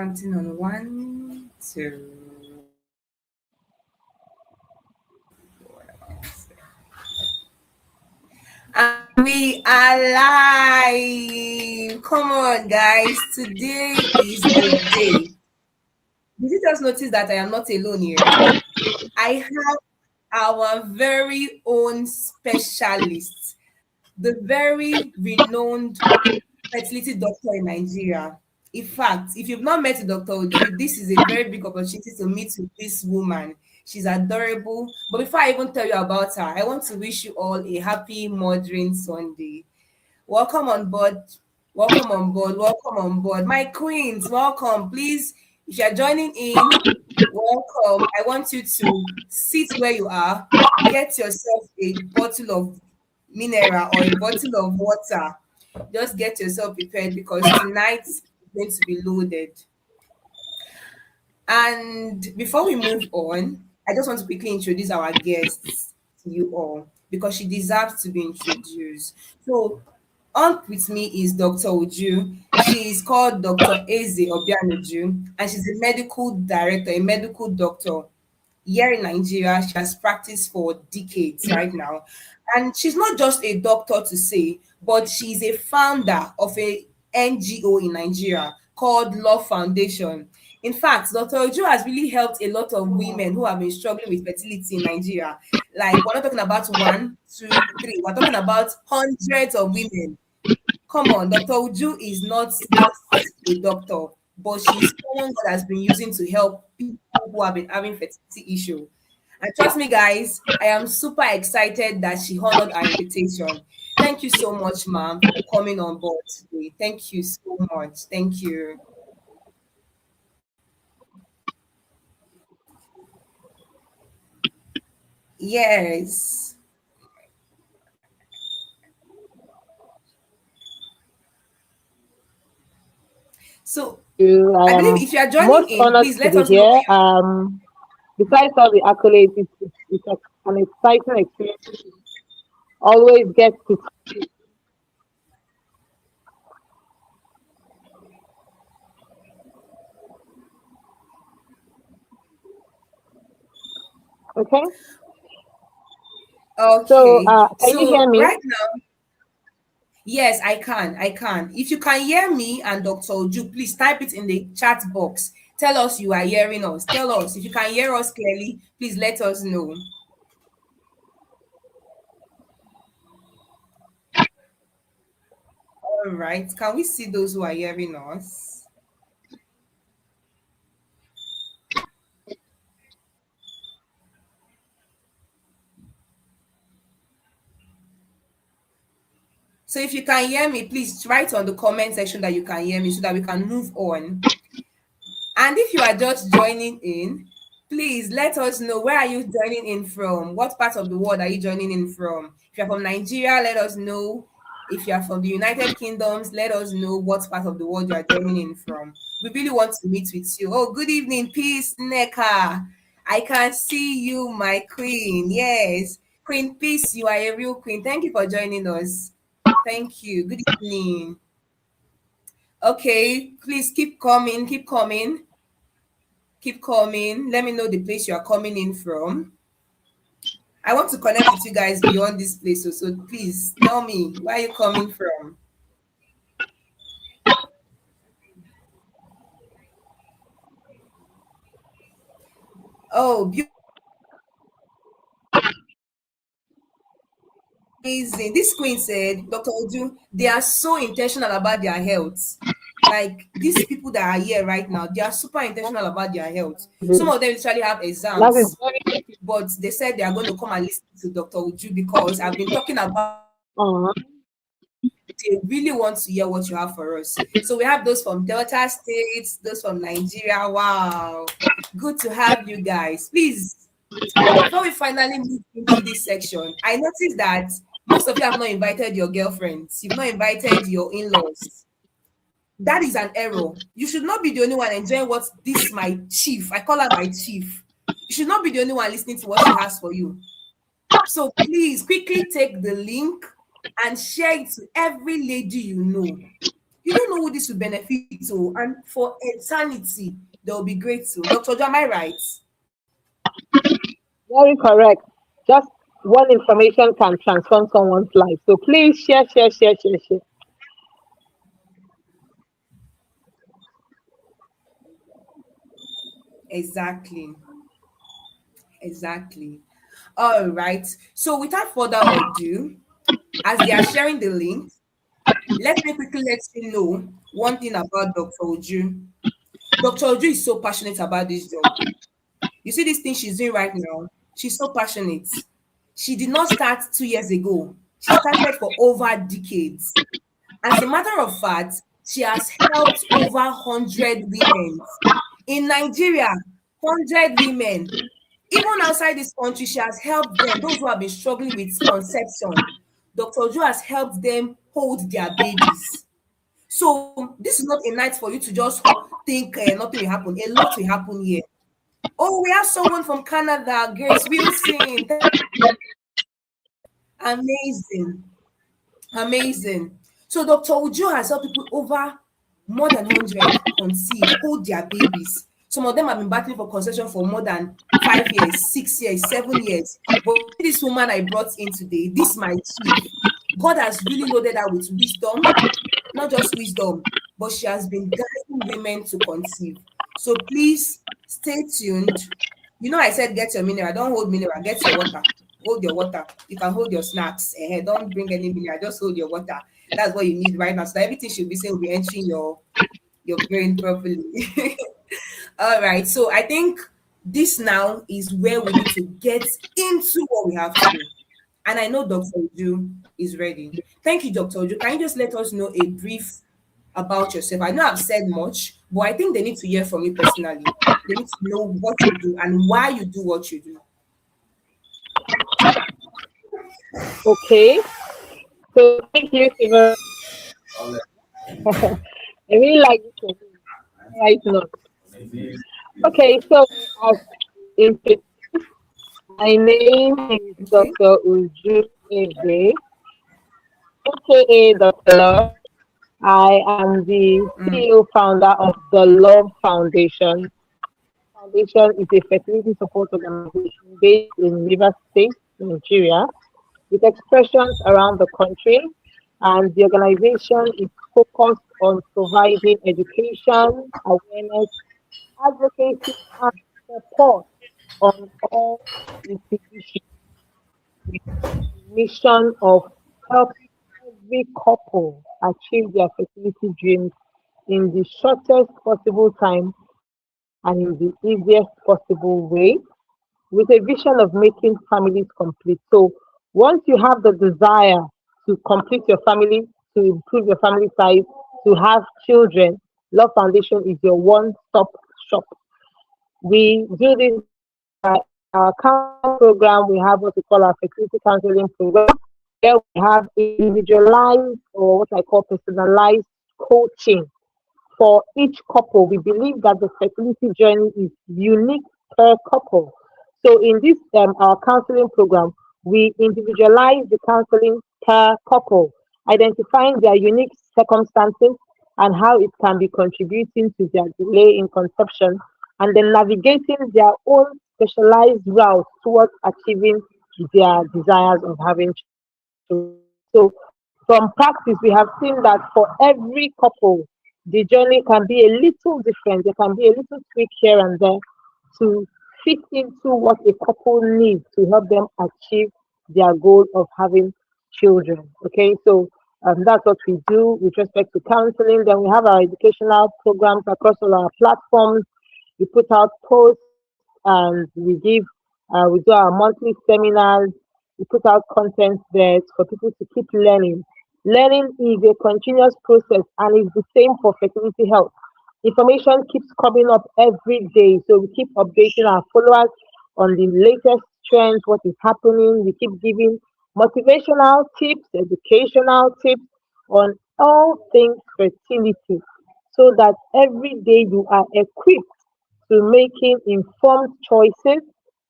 Counting on 1, 2. And we are live. Come on, guys. Today is the day. Did you just notice that I am not alone here? I have our very own specialist, the very renowned fertility doctor in Nigeria. In fact, if you've not met Dr. Uju, this is a very big opportunity to meet with this woman. She's adorable. But before I even tell you about her, I want to wish you all a happy Modern Sunday. Welcome on board. Welcome on board. Welcome on board. My queens, welcome. Please, if you're joining in, welcome. I want you to sit where you are, get yourself a bottle of mineral or a bottle of water. Just get yourself prepared because tonight is going to be loaded. And before we move on, I just want to quickly introduce our guests to you all because she deserves to be introduced. So, on with me is Dr. Uju. She is called Dr. Eze Obianuju, and she's a medical director, a medical doctor here in Nigeria. She has practiced for decades right now. And she's not just a doctor to say, but she's a founder of a NGO in Nigeria called Love Foundation. In fact, Dr. Uju has really helped a lot of women who have been struggling with fertility in Nigeria. Like, we're not talking about 1, 2, 3. We're talking about hundreds of women. Come on, Dr. Uju is not just a doctor, but she's someone that has been using to help people who have been having fertility issue. And trust me, guys, I am super excited that she honored our invitation. Thank you so much, ma'am, for coming on board today. Thank you so much. Thank you. Yes. So I I believe am if you are joining most in, honored please to let be us know here. where you Besides all the accolades, it's an exciting experience. Always get to. Okay. are. So, Okay. can you hear So me? right now, yes, I can. I can. If you can hear me and Dr. Uju, please type it in the chat box. Tell us you are hearing us. Tell us if you can hear us clearly. Please let us know. All right. Can we see those who are hearing us? So if you can hear me, please write on the comment section that you can hear me so that we can move on. And if you are just joining in, please let us know where are you joining in from? What part of the world are you joining in from? If you're from Nigeria, let us know. If you are from the United Kingdoms, let us know what part of the world you are joining in from. We really want to meet with you. Oh, good evening, Peace Neka. I can see you, my queen. Yes. Queen Peace, you are a real queen. Thank you for joining us. Thank you. Good evening. Okay, please keep coming, keep coming. Keep coming. Let me know the place you are coming in from. I want to connect with you guys beyond this place. So please tell me where you're coming from. Oh, amazing. This queen said, Dr. Odu, they are so intentional about their health. Like these people that are here right now, they are super intentional about their health. Some of them literally have That is exams, but they said they are going to come and listen to Dr. Uju because I've been talking about uh, they really want to hear what you have for us. So we have those from Delta States, those from Nigeria. Wow. Good to have you guys. Please, before we finally move into this section, I noticed that most of you have not invited your girlfriends, you've not invited your in-laws. That is an error. You should not be the only one enjoying what this my chief, I call her my chief. You should not be the only one listening to what she has for you. So please quickly take the link and share it to every lady you know. You don't know who this will benefit to, and for eternity, they will be grateful. Dr. Ojo, am I right? Very correct. Just one information can transform someone's life. So please share, share, share, share, share. Exactly. Exactly. All right. So without further ado, as they are sharing the link, let me quickly let you know one thing about Dr. Uju. Dr. Uju is so passionate about this job. You see this thing she's doing right now, she's so passionate. She did not start 2 years ago. She started for over decades. As a matter of fact, she has helped over 100 women. In Nigeria, 100 women. Even outside this country, she has helped them, those who have been struggling with conception. Dr. Ojo has helped them hold their babies. So this is not a night for you to just think nothing will happen. A lot will happen here. Oh, we have someone from Canada, Grace Wilson. Amazing. Amazing. So Dr. Uju has helped people over more than 100 conceive, hold their babies. Some of them have been battling for conception for more than 5 years, 6 years, 7 years. But this woman I brought in today, this my chief, God has really loaded her with wisdom, not just wisdom, but she has been guiding women to conceive. So please stay tuned. You know, I said get your mineral. Don't hold mineral. Get your water. Hold your water. You can hold your snacks. Don't bring any mineral. Just hold your water. That's what you need right now. So that everything should be saying will be entering your brain properly. All right. So I think this now is where we need to get into what we have to do. And I know Dr. Uju is ready. Thank you, Dr. Uju. Can you just let us know a brief about yourself? I know I've said much, but I think they need to hear from you personally. They need to know what you do and why you do what you do. Okay. So thank you, Siva. I really like this one right now. Okay, so as introduced, my name is Okay. Dr. Uju Ebe, aka Dr. Love. I am the Mm, CEO founder of the Love Foundation. Foundation is a fertility support organization based in Rivers State, Nigeria, with expressions around the country. And the organization is focused on providing education, awareness, advocacy, and support on all fertility issues with the mission of helping every couple achieve their fertility dreams in the shortest possible time and in the easiest possible way with a vision of making families complete. So once you have the desire to complete your family, to improve your family size, to have children, Love Foundation is your one-stop shop. We do this in our counseling program. We have what we call our fertility counseling program, where we have individualized or what I call personalized coaching for each couple. We believe that the fertility journey is unique per couple. So in this our counseling program, we individualize the counseling per couple, identifying their unique circumstances and how it can be contributing to their delay in conception, and then navigating their own specialized route towards achieving their desires of having children. So from practice, we have seen that for every couple, the journey can be a little different. There can be a little tweak here and there to fit into what a couple needs to help them achieve their goal of having children. Okay, so that's what we do with respect to counseling. Then we have our educational programs across all our platforms. We put out posts and we do our monthly seminars. We put out content there for people to keep learning. Learning is a continuous process and is the same for fertility health. Information keeps coming up every day, so we keep updating our followers on the latest trends, what is happening. We keep giving motivational tips, educational tips on all things fertility, so that every day you are equipped to making informed choices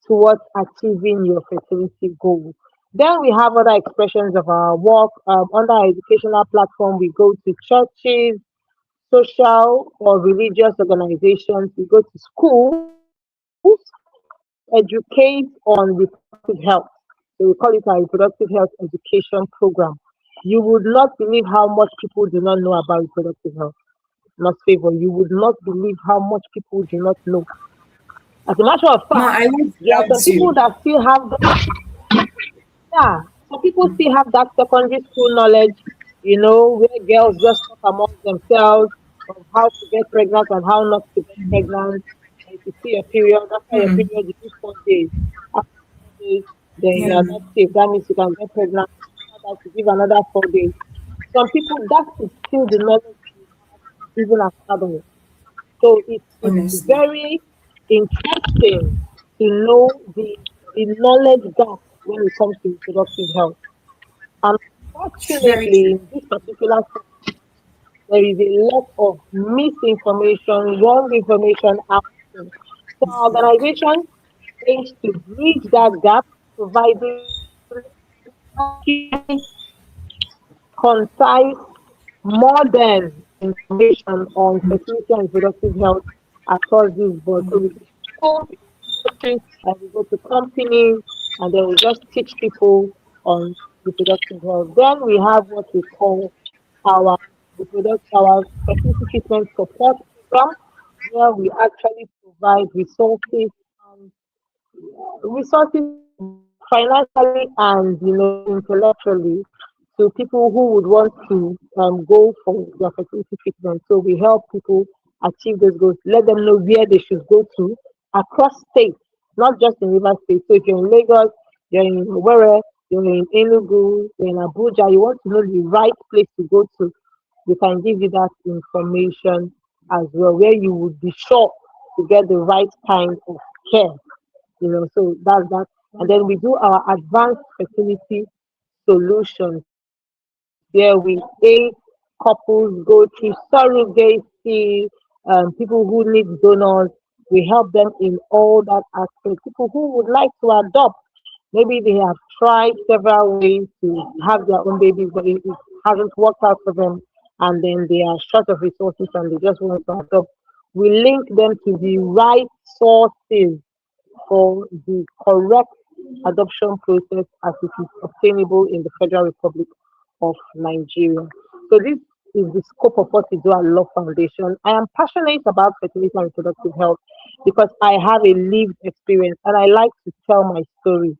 towards achieving your fertility goal. Then we have other expressions of our work. Under our educational platform, we go to churches, social or religious organizations. We go to schools to educate on reproductive health. So we call it our reproductive health education program. You would not believe how much people do not know about reproductive health. Not favor. You would not believe how much people do not know. As a matter of Ma, fact, I won't there are some doubt people you. that still have yeah, some people still have that secondary school knowledge, where girls just talk amongst themselves of how to get pregnant and how not to get pregnant. And if you see your period, after your Hmm. period, you do 4 days. After 4 days, then you Yeah. are not safe. That means you can get pregnant. After that, you give another 4 days. Some people, that is still the knowledge they have, even as adults. So it's Honestly. very interesting to know the knowledge gap when it comes to reproductive health. And Very unfortunately, true. in this particular sector, there is a lot of misinformation, wrong information out there. So our organization aims to bridge that gap, providing accurate, concise, modern information on fertility and reproductive health across this board. So we go to schools, we go to industry, and we go to companies, and then we just teach people on reproductive health. Then we have what we call our our fertility treatment support program, where we actually provide resources both financially and intellectually to people who would want to go for their fertility treatment. So we help people achieve those goals, let them know where they should go to across states, not just in River State. So if you're in Lagos, you're in Where, you're in Enugu, you're in Abuja, you want to know the right place to go to, we can give you that information as well, where you would be sure to get the right kind of care. So that's that. And then we do our advanced fertility solutions, where we aid couples go through surrogacy, people who need donors. We help them in all that aspect. People who would like to adopt, maybe they have tried several ways to have their own babies, but it hasn't worked out for them, and then they are short of resources and they just want to adopt. We link them to the right sources for the correct adoption process as it is obtainable in the Federal Republic of Nigeria. So this is the scope of what we do at Love Foundation. I am passionate about fertility and reproductive health because I have a lived experience and I like to tell my story.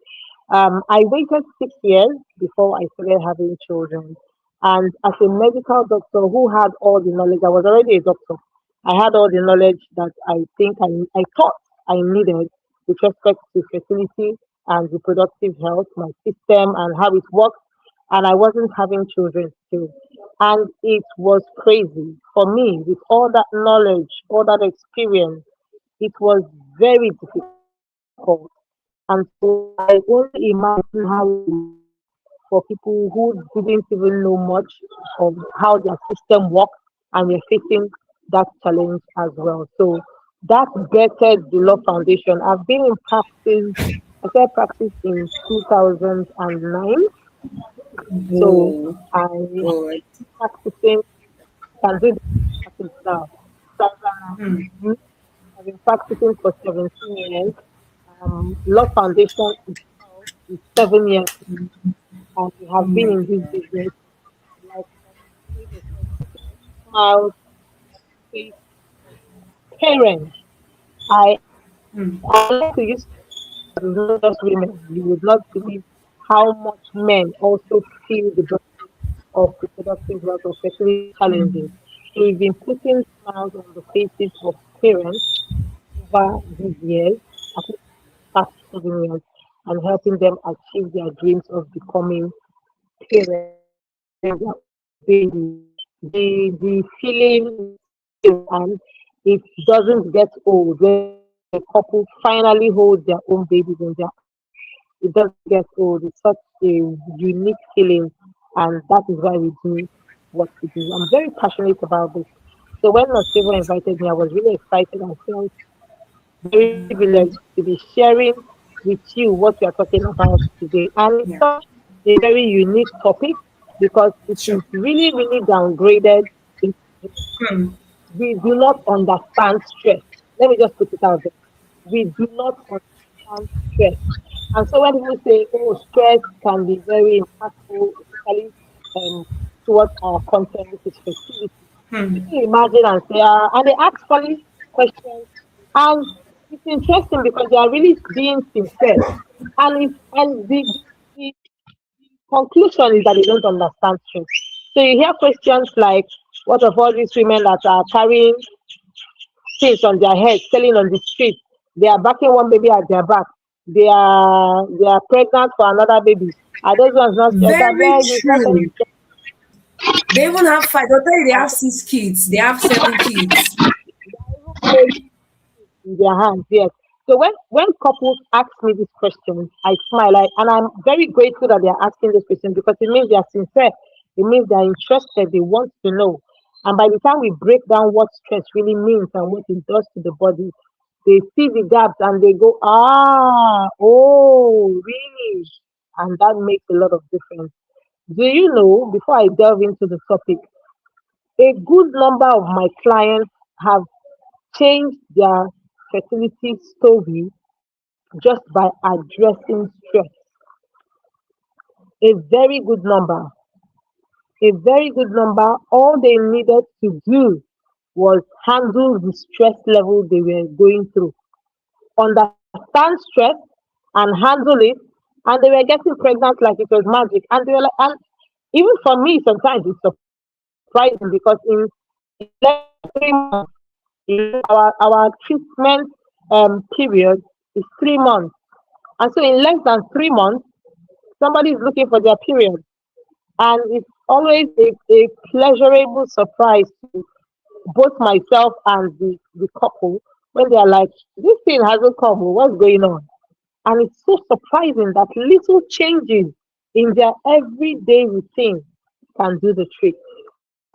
I waited 6 years before I started having children. And as a medical doctor who had all the knowledge, I was already a doctor. I had all the knowledge that I thought I needed with respect to fertility and reproductive health, my system and how it works. And I wasn't having children still. And it was crazy for me with all that knowledge, all that experience. It was very difficult. And so I only imagine how it would be for people who didn't even know much of how their system works and were facing that challenge as well. So that bettered the Law Foundation. I've been in practice, I started practice in 2009. So Whoa. I have been God. practicing, I can do this practice now. 2009. I've been practicing for 17 years. Law Foundation itself is 7 years, and we Oh have been my in this God. business like Favor said, putting smiles on the face of parents. I like to use it's not just women. You would not believe how much men also feel the burden of reproductive health or fertility challenges. So we've been putting smiles on the faces of parents over these years, at least past 7 years, and helping them achieve their dreams of becoming parents and having their own baby. The feeling is real and it doesn't get old when a couple finally holds their own babies in their arms. It doesn't get old. It's such a unique feeling, and that is why we do what we do. I'm very passionate about this. So when Nasiva invited me, I was really excited and felt very privileged to be sharing with you what we are talking about today. And it's Yeah. such a very unique topic because it Sure. is really, really downgraded in Hmm. We do not understand stress. Let me just put it out there. We do not understand stress. And so when people say, oh, stress can be very impactful, especially um, towards our content, which is fertility, Hmm. people imagine and say, and they ask funny questions. And it's interesting because they are really being sincere. And the conclusion is that they don't understand stress. So you hear questions like, what of all these women that are carrying things on their head, selling on the street? They are backing one baby at their back. They are pregnant for another baby. Are those ones not stressed? I Very beg, it's not true. They even have five. They'll tell you they have 6 kids. They have 7 kids. any in their hands, yes. So when couples ask me these questions, I smile, and I'm very grateful that they are asking this question because it means they are sincere. It means they are interested. They want to know. And by the time we break down what stress really means and what it does to the body, they see the gaps and they go, oh, really? And that makes a lot of difference. Do you know, before I delve into the topic, a good number of my clients have changed their fertility story just by addressing stress. A very good number. A very good number. All they needed to do was handle the stress level they were going through, understand stress and handle it, and they were getting pregnant like it was magic. And they were like, and even for me, sometimes it's surprising because in less than 3 months, our treatment period is 3 months. And so in less than 3 months, somebody is looking for their period. And it's always a pleasurable surprise to both myself and the couple when they are like, this thing hasn't come, what's going on? And it's so surprising that little changes in their everyday routine can do the trick.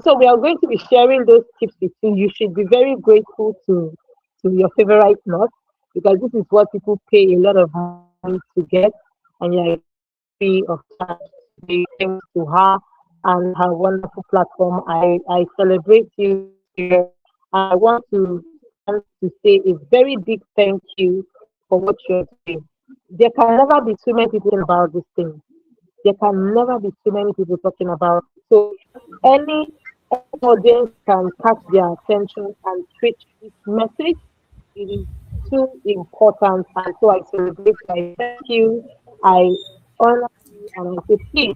So we are going to be sharing those tips with you. You should be very grateful to your favorite nurse because this is what people pay a lot of money to get, and you are getting it free of charge today thanks to her and her wonderful platform. I celebrate you, Victoria, and I want to say a very big thank you for what you're doing. There can never be too many people about this thing. There can never be too many people talking about it. So any audience can catch their attention and switch this message. It is too important, and so I celebrate you. I thank you. I honor you, and I say, please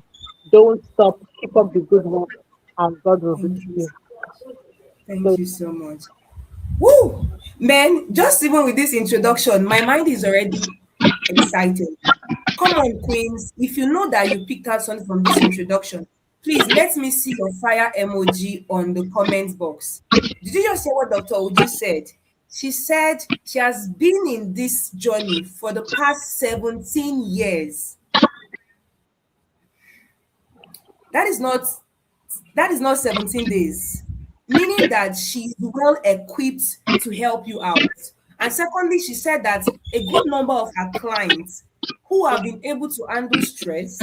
don't stop. Keep up the good work, and God will bless Thank you. you. Thank So you so much. Woo! Man, just even with this introduction, my mind is already excited. Come on, Queens. If you know that you picked out something from this introduction, please let me see your fire emoji on the comment box. Did you just hear what Dr. Uju said? She said she has been in this journey for the past 17 years. That is not that is not 17 days, meaning that she's well equipped to help you out. And secondly, she said that a good number of her clients who have been able to handle stress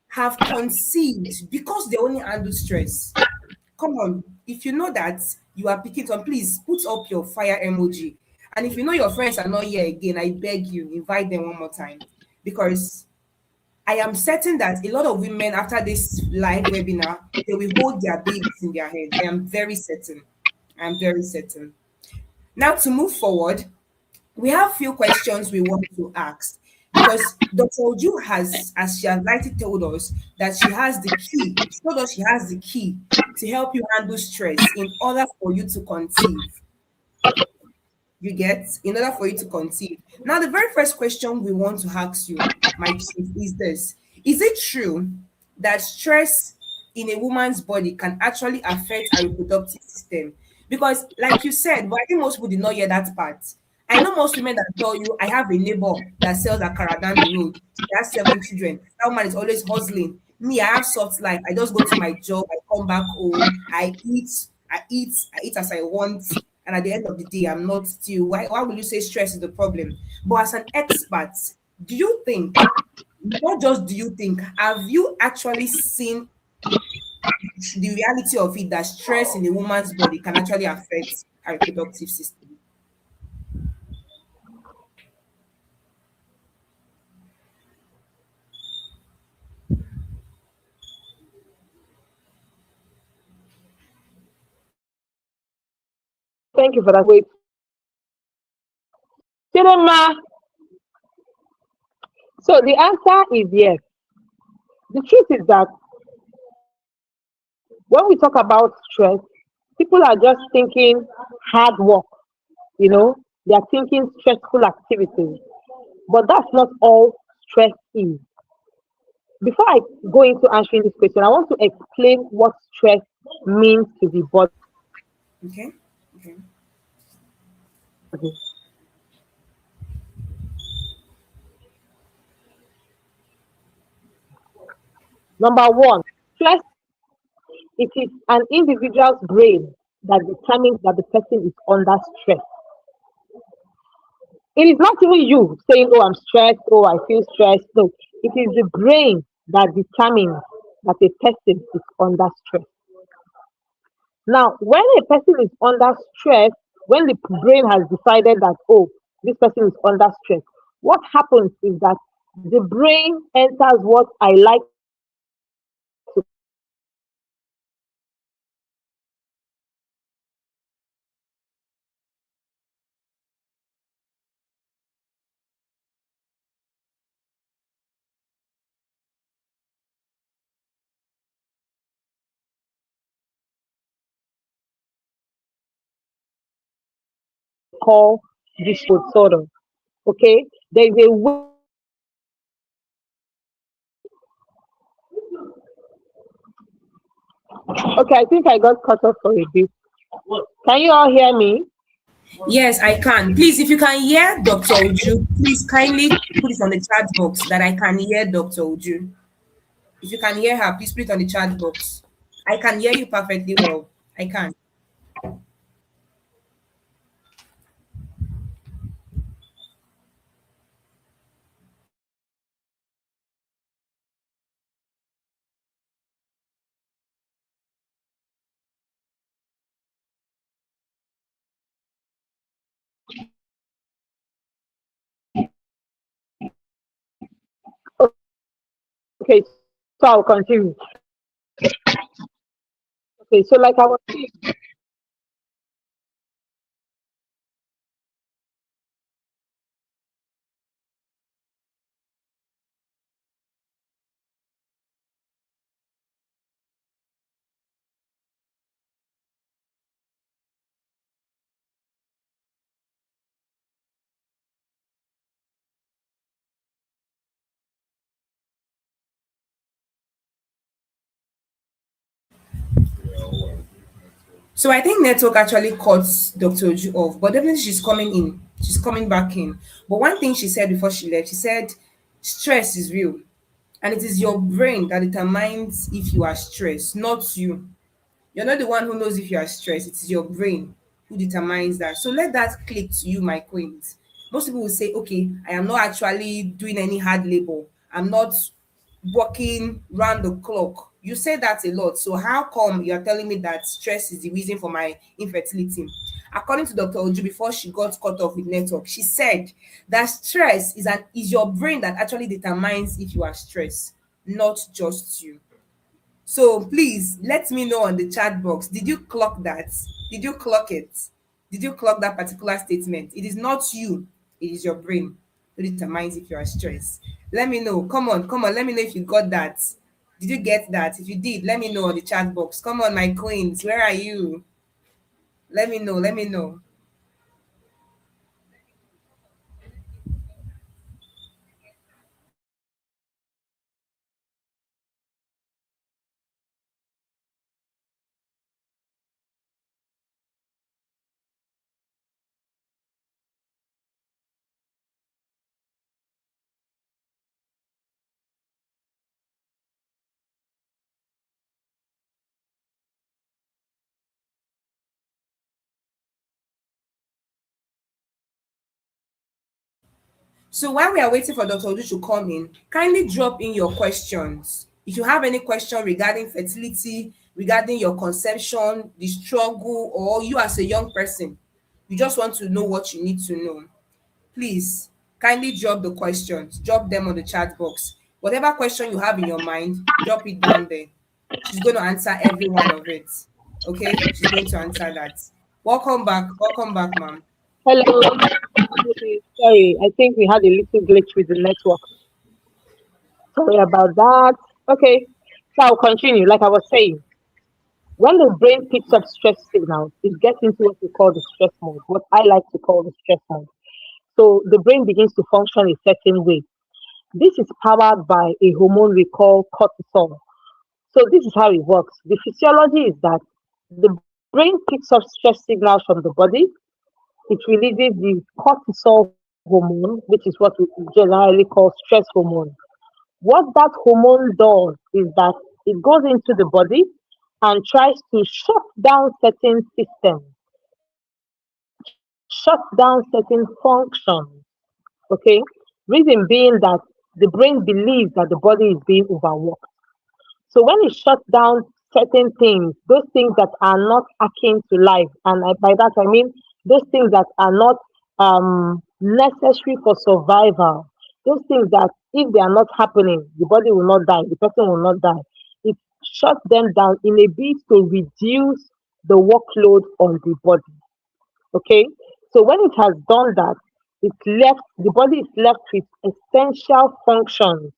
have conceived because they only handle stress. Come on, if you know that you are picking on, please put up your fire emoji. And if you know your friends are not here again, I beg you, invite them one more time because I am certain that a lot of women after this live webinar, they will hold their babies in their head. I am very certain. I am very certain. Now to move forward, we have few questions we want to ask because Dr. Oju has, as she has rightly told us, that she has the key. She told us she has the key to help you handle stress in order for you to conceive. You get, in order for you to conceive. Now, the very first question we want to ask you, my chief, is this: is it true that stress in a woman's body can actually affect her reproductive system? Because, like you said, but I think most people did not hear that part. I know most women that tell you, I have a neighbor that sells akara down the road. She has 7 children. That woman is always hustling. Me, I have soft life. I just go to my job, I come back home, I eat as I want, and at the end of the day, I'm not still. Why will you say stress is the problem? But as an expert, do you think, not just do you think, have you actually seen the reality of it, that stress in a woman's body can actually affect her reproductive system. Thank you for that. Wait, Chidema. So the answer is yes. The truth is that when we talk about stress, people are just thinking hard work, you know, they are thinking stressful activities, but that's not all stress is. Before I go into answering this question, I want to explain what stress means to the body. Okay. Okay. Number one, stress, it is an individual's brain that determines that the person is under stress. It is not even you saying, oh, I'm stressed, oh, I feel stressed. No, it is the brain that determines that a person is under stress. Now, when a person is under stress, when the brain has decided that, oh, this person is under stress, what happens is that the brain enters what I like to call disorder. Okay, there is a way. Okay, I think I got cut off for a bit. Can you all hear me? Yes, I can. Please, if you can hear Dr. Uju, please kindly put it on the chat box that I can hear Dr. Uju. If you can hear her, please put it on the chat box. I can hear you perfectly well. I can. Okay, so I'll continue. Okay, so like I was saying, So I think network actually cuts Dr. Uju off, but definitely she's coming in. She's coming back in. But one thing she said before she left, she said stress is real. And it is your brain that determines if you are stressed, not you. You're not the one who knows if you are stressed. It is your brain who determines that. So let that click to you, my queens. Most people will say, okay, I am not actually doing any hard labor. I'm not working round the clock. You say that a lot. So how come you're telling me that stress is the reason for my infertility? According to Dr. Oju, before she got cut off with network, she said that stress is your brain that actually determines if you are stressed, not just you. So please let me know on the chat box. Did you clock that? Did you clock it? Did you clock that particular statement? It is not you, it is your brain who determines if you are stressed. Let me know. Come on, come on. Let me know if you got that. Did you get that? If you did, let me know on the chat box. Come on, my queens. Where are you? Let me know. Let me know. So while we are waiting for Dr. Odu to come in, kindly drop in your questions. If you have any question regarding fertility, regarding your conception, the struggle, or you as a young person, you just want to know what you need to know, please kindly drop the questions, drop them on the chat box. Whatever question you have in your mind, drop it down there. She's going to answer every one of it. Okay? She's going to answer that. Welcome back. Welcome back, ma'am. Hello. Okay, sorry, I think we had a little glitch with the network. Sorry about that. Okay, so I'll continue. Like I was saying, when the brain picks up stress signals, it gets into what we call the stress mode, what I like to call the stress mode. So the brain begins to function a certain way. This is powered by a hormone we call cortisol. So this is how it works. The physiology is that the brain picks up stress signals from the body. It releases the cortisol hormone, which is what we generally call stress hormone. What that hormone does is that it goes into the body and tries to shut down certain systems, shut down certain functions. Okay, reason being that the brain believes that the body is being overworked. So when it shuts down certain things, those things that are not akin to life, and by that I mean those things that are not necessary for survival, those things that if they are not happening, the body will not die, the person will not die. It shuts them down in a bid to reduce the workload on the body. Okay, so when it has done that, the body is left with essential functions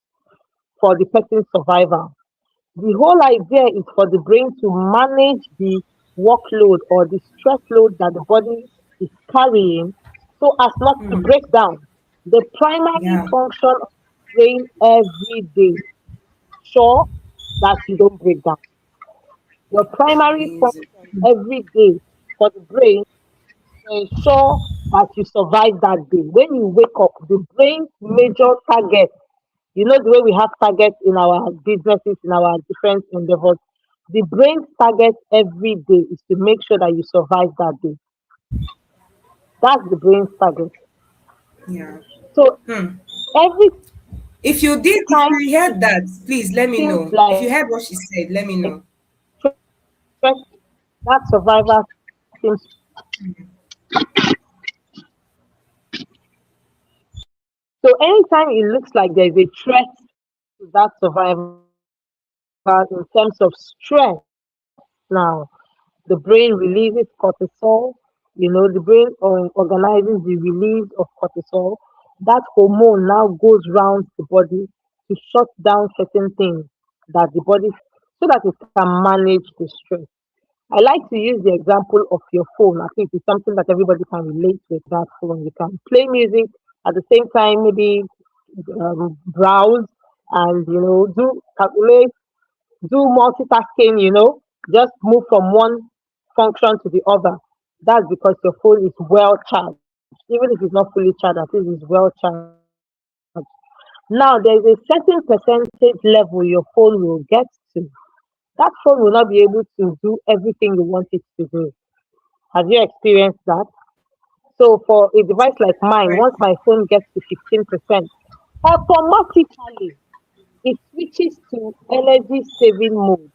for the person's survival. The whole idea is for the brain to manage the workload or the stress load that the body is carrying so as not to break down. The primary Yeah. function of the brain every day, sure that you don't break down. Your primary Amazing. function every day for the brain to ensure that you survive that day. When you wake up, the brain's major target, you know, the way we have targets in our businesses, in our different endeavors, the brain's target every day is to make sure that you survive that day. That's the brain's target. Yeah. So Hmm. every If time you it heard that, please let me feels know. If like you heard what she said, let me know. stress, that survival seems, so anytime it looks like there's a threat to that survival in terms of stress, now the brain releases cortisol. You know, the brain organizes the release of cortisol. That hormone now goes round the body to shut down certain things that the body so that it can manage the stress. I like to use the example of your phone. I think it's something that everybody can relate with that phone. You can play music at the same time, maybe browse and do calculate, do multitasking, just move from one function to the other. That's because your phone is well charged. Even if it's not fully charged, at least it's well charged. Now, there's a certain percentage level your phone will get to. That phone will not be able to do everything you want it to do. Have you experienced that? So, for a device like mine, once Right. my phone gets to 15%, automatically it switches to energy saving mode.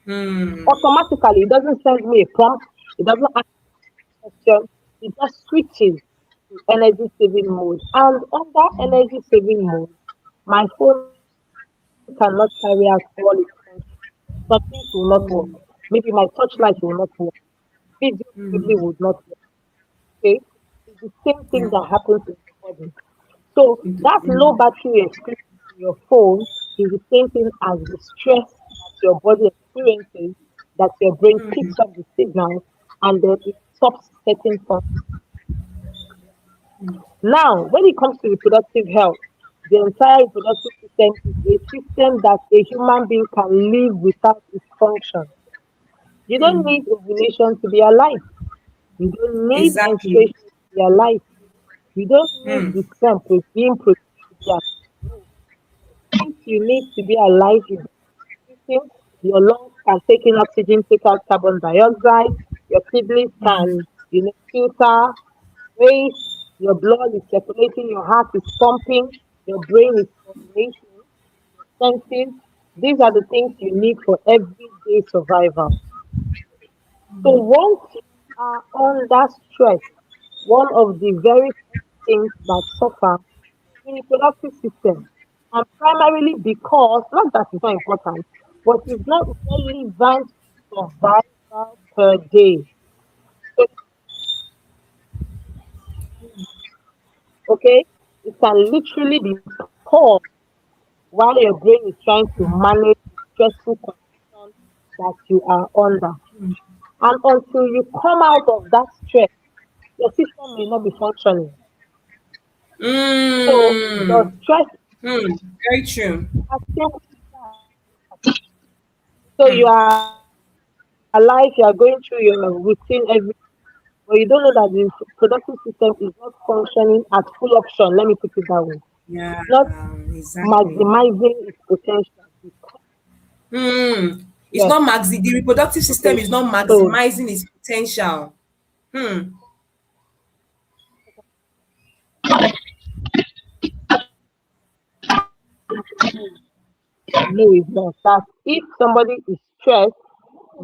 Hmm. Automatically, it doesn't send me a prompt, it doesn't ask a question, it just switches to energy saving mode. And under energy saving mode, my phone cannot carry out all its functions. Some things will not work. Oh. Maybe my touchlight will not work. Video probably would not work. Okay? It's the same thing Yeah. that happens in the body. So that low battery experience in your phone is the same thing as the stress that your body experiences, that your brain picks up the signals and then it stops certain functions. Now, when it comes to reproductive health, the entire reproductive system is a system that a human being can live without its function. You don't need ovulation to be alive. You don't need Exactly. menstruation to be alive. You don't need the sperm being produced to be alive. No. Things you need to be alive is breathing. Your lungs can take in oxygen, take out carbon dioxide. Your kidneys can, filter waste. Your blood is circulating. Your heart is pumping. Your brain is coordinating, sensing. These are the things you need for everyday survival. So once you are under stress, one of the very first things that suffer is the reproductive system. And primarily because, not that it's not important, but it's not relevant to survival per day. So, okay, it can literally be paused while your brain is trying to manage the stressful condition that you are under. And until you come out of that stress, your system may not be functioning. So the Mm. stress Very true. as simple as so you are alive, you are going through your routine every but you don't know that the productive system is not functioning at full option. Let me put it that way. It's not Yeah, exactly. maximizing its potential. Hmm. It's Yes. not the reproductive Okay. system is not So maximizing its potential. Hmm. no, it's not. That if somebody is stressed,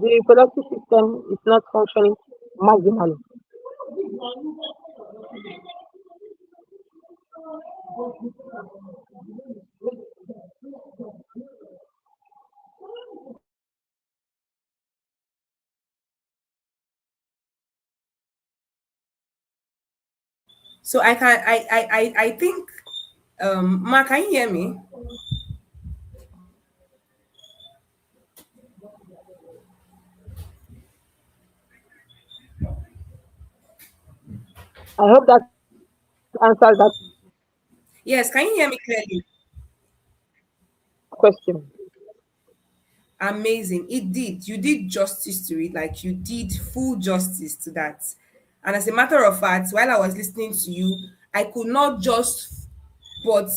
the reproductive system is not functioning maximally. So I think Mark, can you hear me? I hope that answers that Yes, can you hear me clearly? question. Amazing. It did. You did justice to it. Like you did full justice to that. And as a matter of fact, while I was listening to you, I could not just but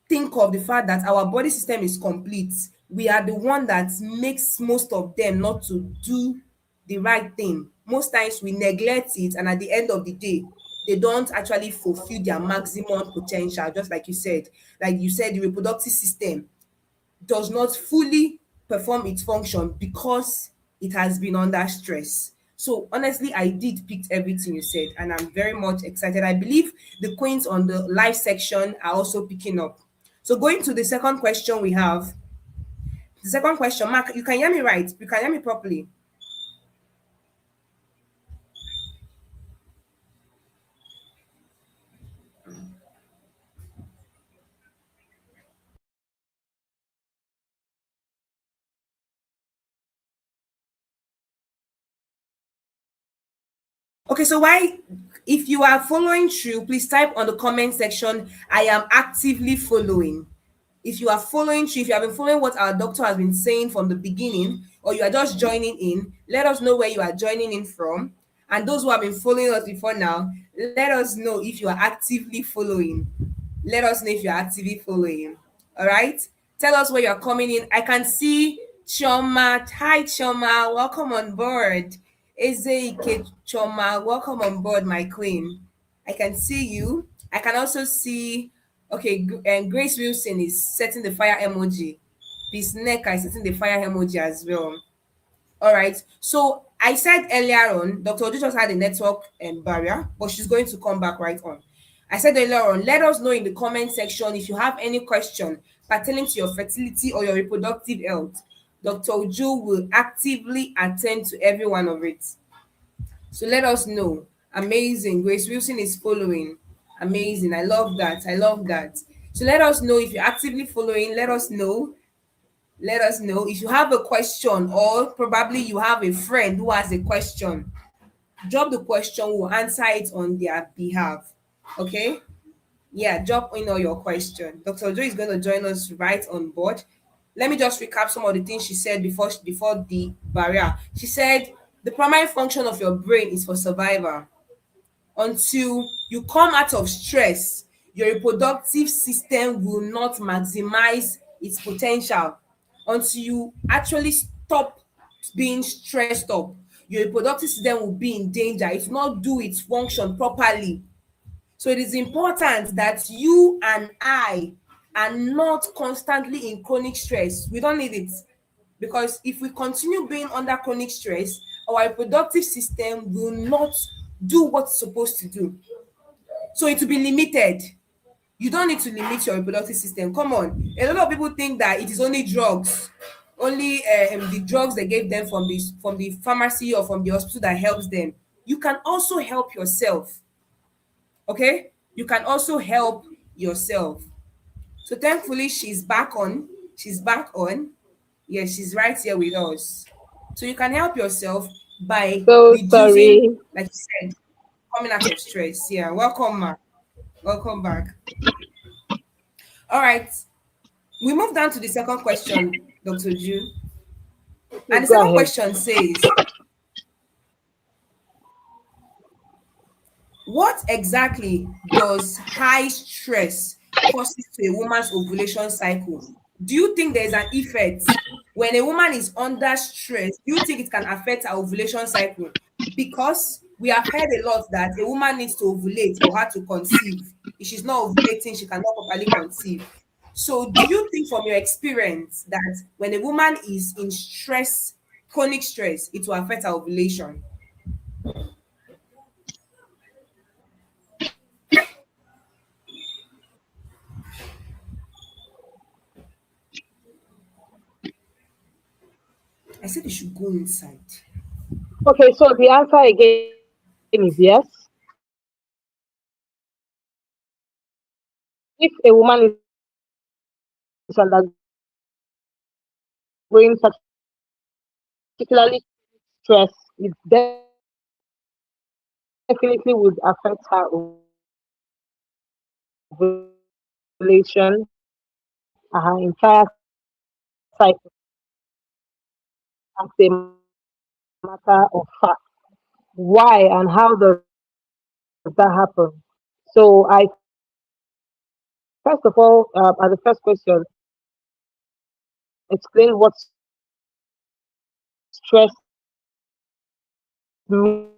think of the fact that our body system is complete. We are the one that makes most of them not to do the right thing. Most times we neglect it, and at the end of the day, they don't actually fulfill their maximum potential, just like you said. Like you said, the reproductive system does not fully perform its function because it has been under stress. So honestly, I did pick everything you said, and I'm very much excited. I believe the queens on the live section are also picking up. So going to the second question we have, the second question, Mark, you can hear me right? You can hear me properly. Okay, so why, if you are following through, please type on the comment section, I am actively following. If you are following through, if you have been following what our doctor has been saying from the beginning, or you are just joining in, let us know where you are joining in from. And those who have been following us before now, let us know if you are actively following. Let us know if you're actively following. All right. Tell us where you're coming in. I can see Choma. Hi, Choma. Welcome on board. Ezeike Choma. Welcome on board, my queen. I can see you. I can also see, okay, and Grace Wilson is setting the fire emoji. Peace Neka is setting the fire emoji as well. All right. So I said earlier on, Dr. Oju just had a network barrier, but she's going to come back right on. I said earlier on, let us know in the comment section if you have any question pertaining to your fertility or your reproductive health. Dr. Oju will actively attend to every one of it. So let us know. Amazing. Grace Wilson is following. Amazing. I love that. I love that. So let us know if you're actively following. Let us know if you have a question, or probably you have a friend who has a question. Drop the question, we'll answer it on their behalf. Okay. Yeah, drop in all your question. Dr. Joe is going to join us right on board. Let me just recap some of the things she said before the barrier. She said the primary function of your brain is for survival. Until you come out of stress, your reproductive system will not maximize its potential. Until you actually stop being stressed up, your reproductive system will be in danger. It will not do its function properly. So it is important that you and I and not constantly in chronic stress. We don't need it, because if we continue being under chronic stress, our reproductive system will not do what it's supposed to do. So it will be limited. You don't need to limit your reproductive system. Come on. A lot of people think that it is only drugs, only the drugs they gave them from the pharmacy or from the hospital that helps them. You can also help yourself. Okay? You can also help yourself. So thankfully she's back on. She's back on. Yes, she's right here with us. So you can help yourself by So reducing, sorry. like you said, coming out of stress. Yeah, welcome, ma. Welcome back. All right. We move down to the second question, Dr. Ju. Okay, And the go second ahead. question says, what exactly does high stress causes to a woman's ovulation cycle? Do you think there is an effect when a woman is under stress? Do you think it can affect her ovulation cycle? Because we have heard a lot that a woman needs to ovulate for her to conceive. If she's not ovulating, she cannot properly conceive. So, do you think from your experience that when a woman is in stress, chronic stress, it will affect her ovulation? I said you should go inside. Okay, so the answer again is yes. If a woman is undergoing particularly stress, it definitely would affect her ovulation, her entire cycle as a matter of fact. Why and how does that happen? So I first of all, at the first question, explain what stress means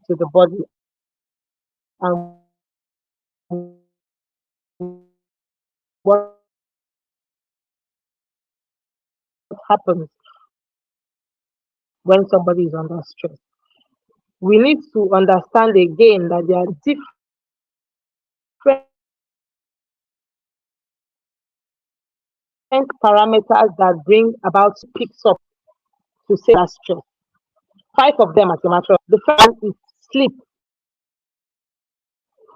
to the body and what happens when somebody is under stress. We need to understand again that there are different parameters that bring about picks up to say that stress. Five of them, as a matter of the first one is sleep.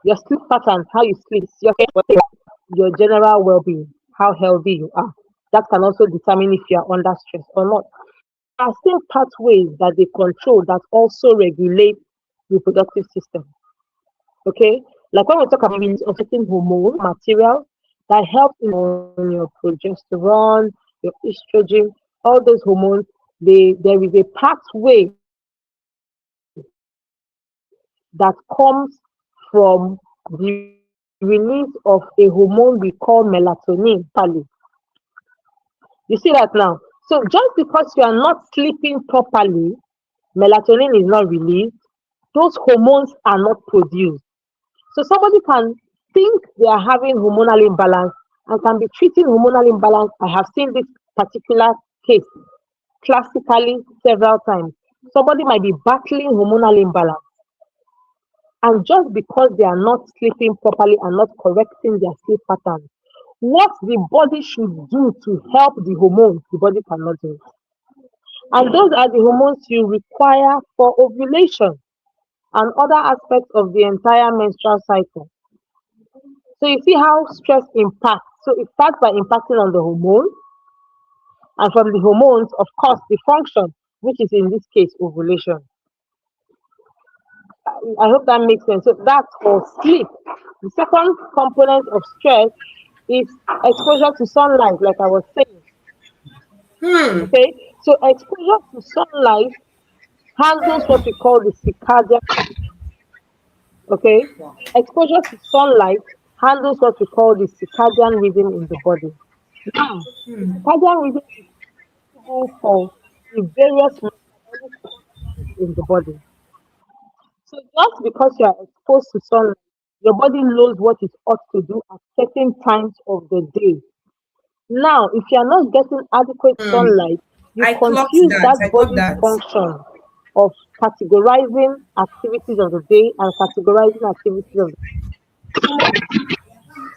Your sleep pattern, how you sleep, your general well-being, how healthy you are. That can also determine if you are under stress or not. There are still pathways that they control that also regulate reproductive system. Okay, like when we talk about affecting hormone material that help in your progesterone, your estrogen, all those hormones. There is a pathway that comes from the release of a hormone we call melatonin. You see that now? So just because you are not sleeping properly, melatonin is not released, those hormones are not produced. So somebody can think they are having hormonal imbalance and can be treating hormonal imbalance. I have seen this particular case classically several times. Somebody might be battling hormonal imbalance, and just because they are not sleeping properly and not correcting their sleep pattern, what the body should do to help the hormones, the body cannot do. And those are the hormones you require for ovulation and other aspects of the entire menstrual cycle. So you see how stress impacts. So it starts by impacting on the hormones, and from the hormones, of course, the function, which is in this case ovulation. I hope that makes sense. So that's for sleep. The second component of stress is exposure to sunlight, like I was saying. Okay, so exposure to sunlight handles what we call the circadian. Okay, Wow. exposure to sunlight handles what we call the circadian rhythm in the body. Now, circadian rhythm is responsible for the various metabolic processes in the body. So just because you are exposed to sunlight, your body knows what it ought to do at certain times of the day. Now, if you are not getting adequate sunlight, you I clocked confuse that. that I got body's that. function of categorizing activities of the day and categorizing activities of the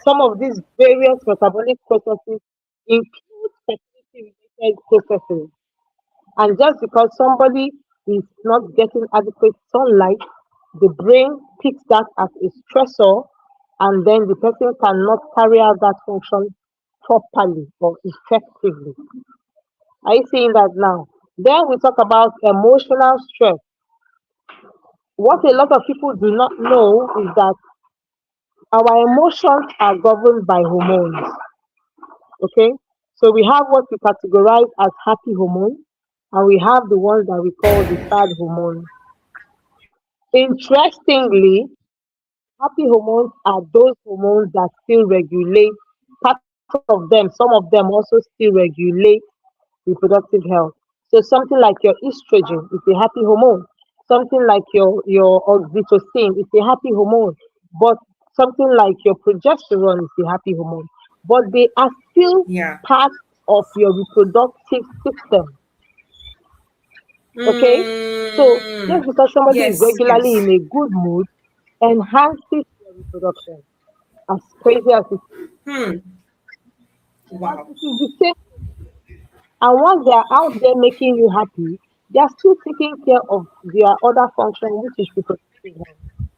some of these various metabolic processes include fertility related processes. And just because somebody is not getting adequate sunlight, the brain picks that as a stressor, and then the person cannot carry out that function properly or effectively. Are you seeing that now? Then we talk about emotional stress. What a lot of people do not know is that our emotions are governed by hormones. Okay? So we have what we categorize as happy hormones, and we have the ones that we call the sad hormones. Interestingly, happy hormones are those hormones that still regulate part of them, some of them also still regulate reproductive health. So something like your estrogen is a happy hormone. Something like your oxytocin is a happy hormone. But something like your progesterone is a happy hormone. But they are still Yeah. part of your reproductive system. Okay? So just Mm, because somebody is yes, regularly yes. in a good mood enhances your reproduction. As crazy as it is. Hmm. And Wow. it is the same. And once they are out there making you happy, they are still taking care of their other function, which is reproductive health.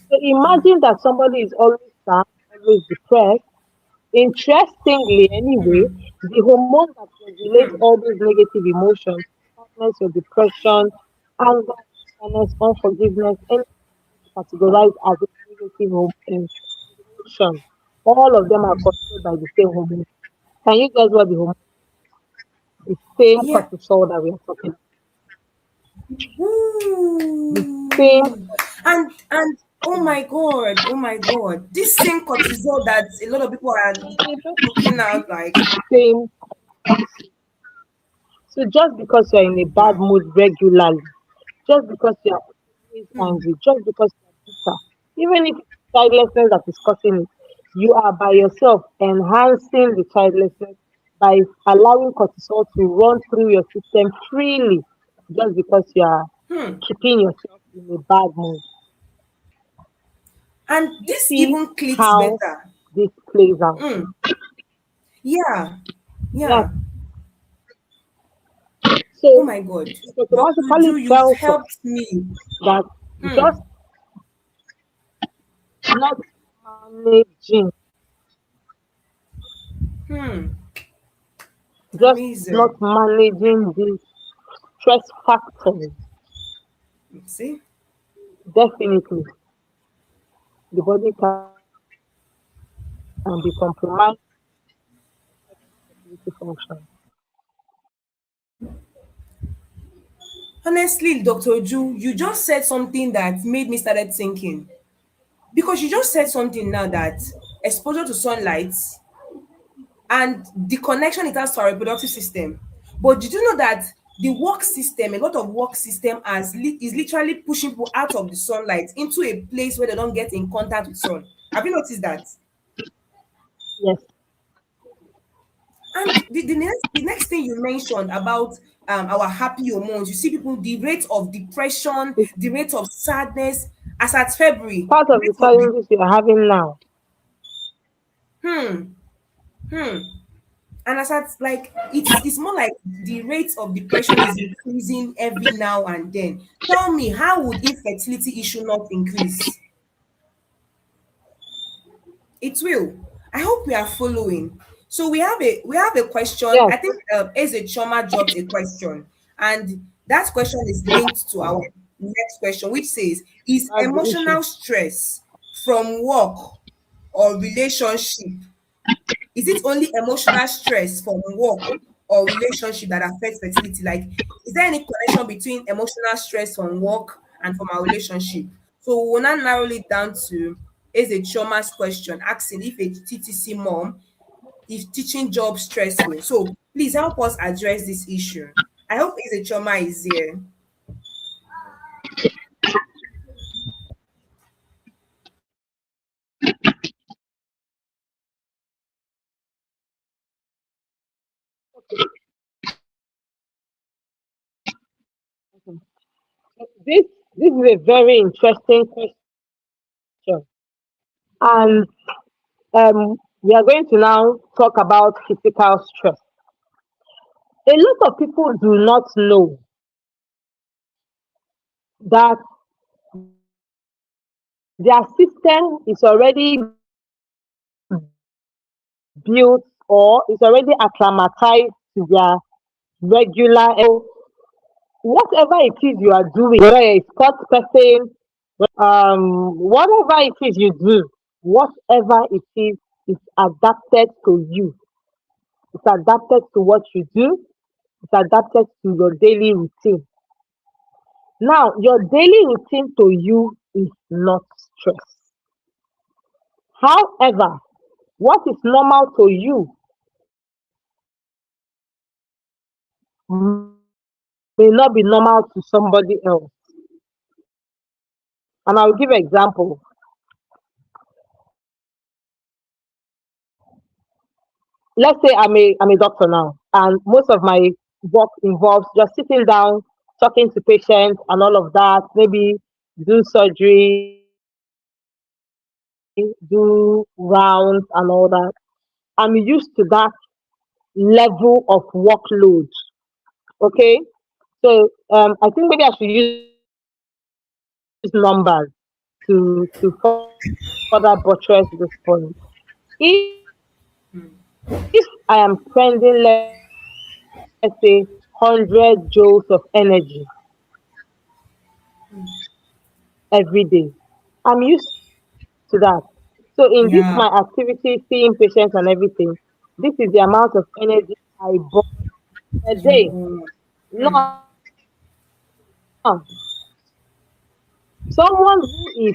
So imagine that somebody is always sad, always depressed. Interestingly, anyway, the hormone that regulates all these negative emotions, sadness or depression, anger, sadness, unforgiveness, and categorized as a negative emotion. All of them are controlled by the same hormone. Can you guess what the hormone? The same Yeah. cortisol that we are talking. The same. Ooh. And oh my God. This same cortisol that a lot of people are looking at like, Same. So just because you're in a bad wow. mood regularly, just because you're always angry, just because you're bitter, even if it's childlessness that is causing it, you are by yourself enhancing the childlessness by allowing cortisol to run through your system freely, just because you are keeping yourself in a bad mood. And You this see even clicks how better. this plays out. Mm, yeah. Yes. Yeah. Oh So my God. it Dr. automatically Uju, you've tells us helped me. that just Hmm. not managing, Hmm. just not Amazing. managing these stress factors, See? definitely the body can be compromised, fertility function. Honestly, Dr. Uju, you just said something that made me started thinking. Because you just said something now that exposure to sunlight and the connection it has to our reproductive system. But did you know that the work system, a lot of work system is literally pushing people out of the sunlight into a place where they don't get in contact with sun. Have you noticed that? Yes, And the next thing you mentioned about our happy hormones, you see people, the rate of depression, it's the rate of sadness, as at February, part the of the rate of the challenges we are having now. hmm, hmm. And as at like it's more like the rate of depression is increasing every now and then. Tell me, how would infertility issue not increase? It will. I hope we are following. So we have a question. Yes, I think Eze Choma dropped a question, and that question is linked to our next question, which says, "Is that's the issue. emotional stress from work or relationship? Is it only emotional stress from work or relationship that affects fertility? Like, is there any connection between emotional stress from work and from our relationship?" So we will now narrow it down to is a trauma's question, asking if a TTC mom is teaching job stressful. So please help us address this issue. I hope is a trauma is here. This this is a very interesting question, and we are going to now talk about physical stress. A lot of people do not know that their system is already built or is already acclimatized to their regular whatever it is you are doing, whether you're a sports person, whatever it is you do, whatever it is adapted to you. It's adapted to what you do. It's adapted to your daily routine. Now, your daily routine to you is not stress. However, what is normal to you may not be normal to somebody else. And I'll give an example. Let's say I'm a doctor now, and most of my work involves just sitting down, talking to patients, and all of that. Maybe do surgery, do rounds, and all that. I'm used to that level of workload. Okay, so I think maybe I should use numbers to further buttress this point. If I am spending, let's say, 100 joules of energy every day, I'm used to that. So in this my Yeah. activity, seeing patients and everything, this is the amount of energy I burn a day. You. Mm. Now, someone who is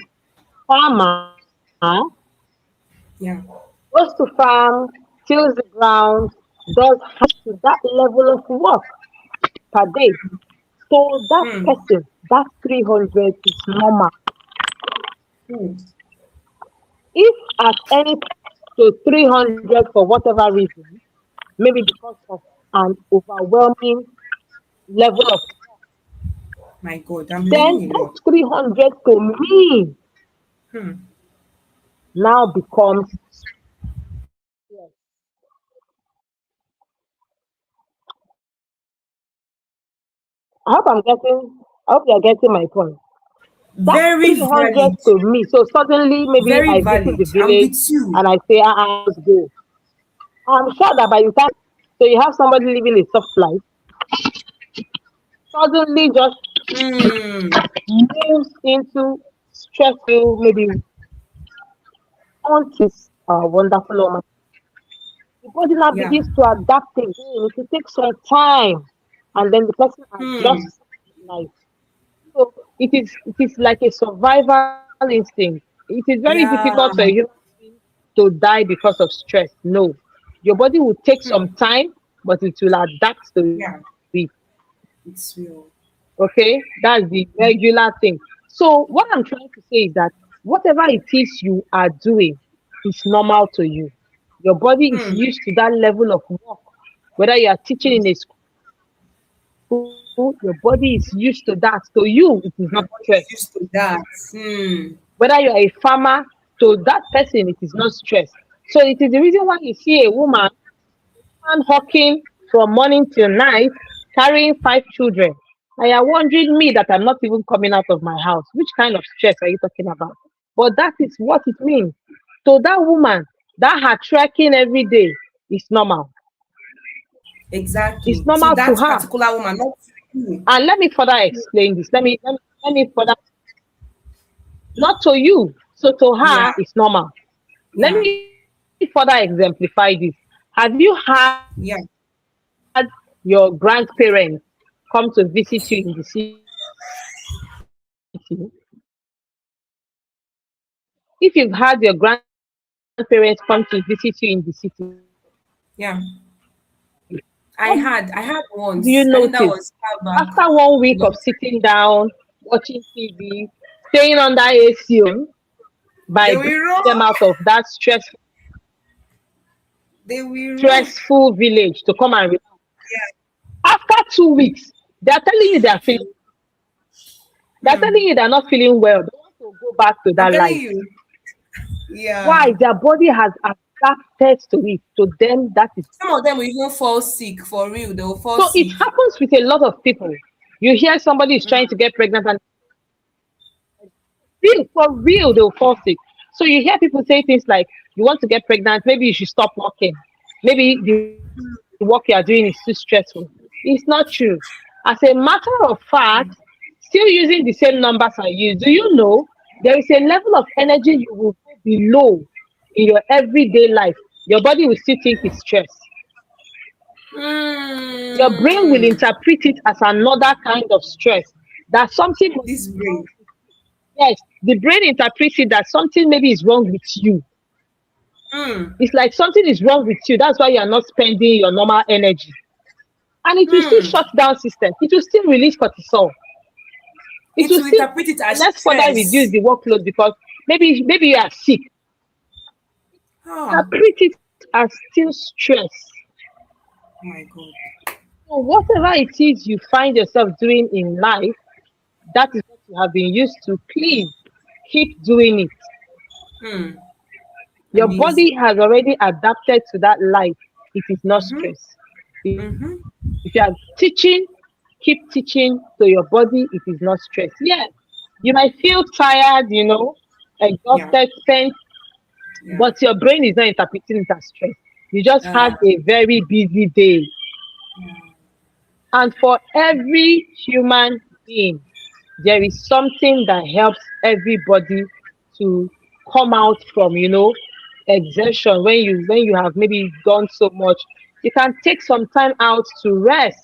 farmer Yeah. goes to farm, tills the ground, does to that level of work per day. So that Mm. person, that 300 is normal. Mm. If at any to 300 for whatever reason, maybe because of an overwhelming level of, My God, I'm then learning a that lot. 300 to me Hmm. now becomes, I hope you're getting my point. That Very 300 valid. to me. So suddenly, maybe Very I visit valid. the I'm village with you. and I say, let's go. I'm sure that by the time, so you have somebody living a soft life, suddenly just Hmm. moves into stressful, maybe is wonderful. The body now Yeah. begins to adapt again. It will take some time, and then the person Hmm. adjusts to life. So it is like a survival instinct. It is very difficult for a Yeah. human being to die because of stress. No, your body will take some Hmm. time, but it will adapt to it. Yeah. It's real. Okay, that's the regular thing. So what I'm trying to say is that whatever it is you are doing is normal to you. Your body is Hmm. used to that level of work. Whether you are teaching in a school, your body is used to that. To you, it is not stress. My body is used to that. Hmm. Whether you're a farmer, to that person, it is not stress. So it is the reason why you see a woman hawking from morning till night, carrying 5 children. And you're wondering me that I'm not even coming out of my house. Which kind of stress are you talking about? But that is what it means. So that woman, that her trekking every day is normal. It's Exactly. To normal to that her. particular woman, not to you. And let me further explain this. Let me further, not to you. So to Yeah. her, it's normal. Let Yeah. me further exemplify this. Have you had Yeah. your grandparents come to visit you in the city? If you've had your grandparents come to visit you in the city, Yeah. what I had do you once. I think that notice? was far back. After one week of Long. sitting down, watching TV, staying under AC They by will bringing run. them out of that They will run. stressful village to come and relax. Yeah. After 2 weeks, they are telling you they are feeling. They're telling you they're not feeling well. They want to go back to I'm that telling life. you. Why? Yeah. Their body has adapted to it. To them, that is. Some of them will even fall sick for real. They will fall So it sick. happens with a lot of people. You hear somebody is trying to get pregnant and real, for real, they'll fall sick. So you hear people say things like, you want to get pregnant, maybe you should stop working. Maybe the work you are doing is too stressful. It's not true. As a matter of fact, still using the same numbers I use, do you know there is a level of energy you will go below in your everyday life? Your body will still think it's stress. Your brain will Mm. interpret it as another kind of stress. That something must This be wrong. brain. Yes, the brain interprets it that something maybe is wrong with you. Mm. It's like something is wrong with you. That's why you are not spending your normal energy. And it will still Mm. shut down system. It will still release cortisol. It It will will still, interpret it as let's further reduce stress. the workload because maybe you are sick. Oh Interpret it as still stress. my God. So whatever it is you find yourself doing in life, that is what you have been used to. Please keep doing it. Hmm. Your body Amazing. has already adapted to that life. It is not Mm-hmm. stress. If you are Mm-hmm. teaching, keep teaching to your body. It is not stress. Yeah, you might feel tired, exhausted, Yeah. spent, Yeah. but your brain is not interpreting it as stress. You just had Uh, a very busy day. And for every human being, there is something that helps everybody to come out from, exertion when you have maybe done so much. You can take some time out to rest.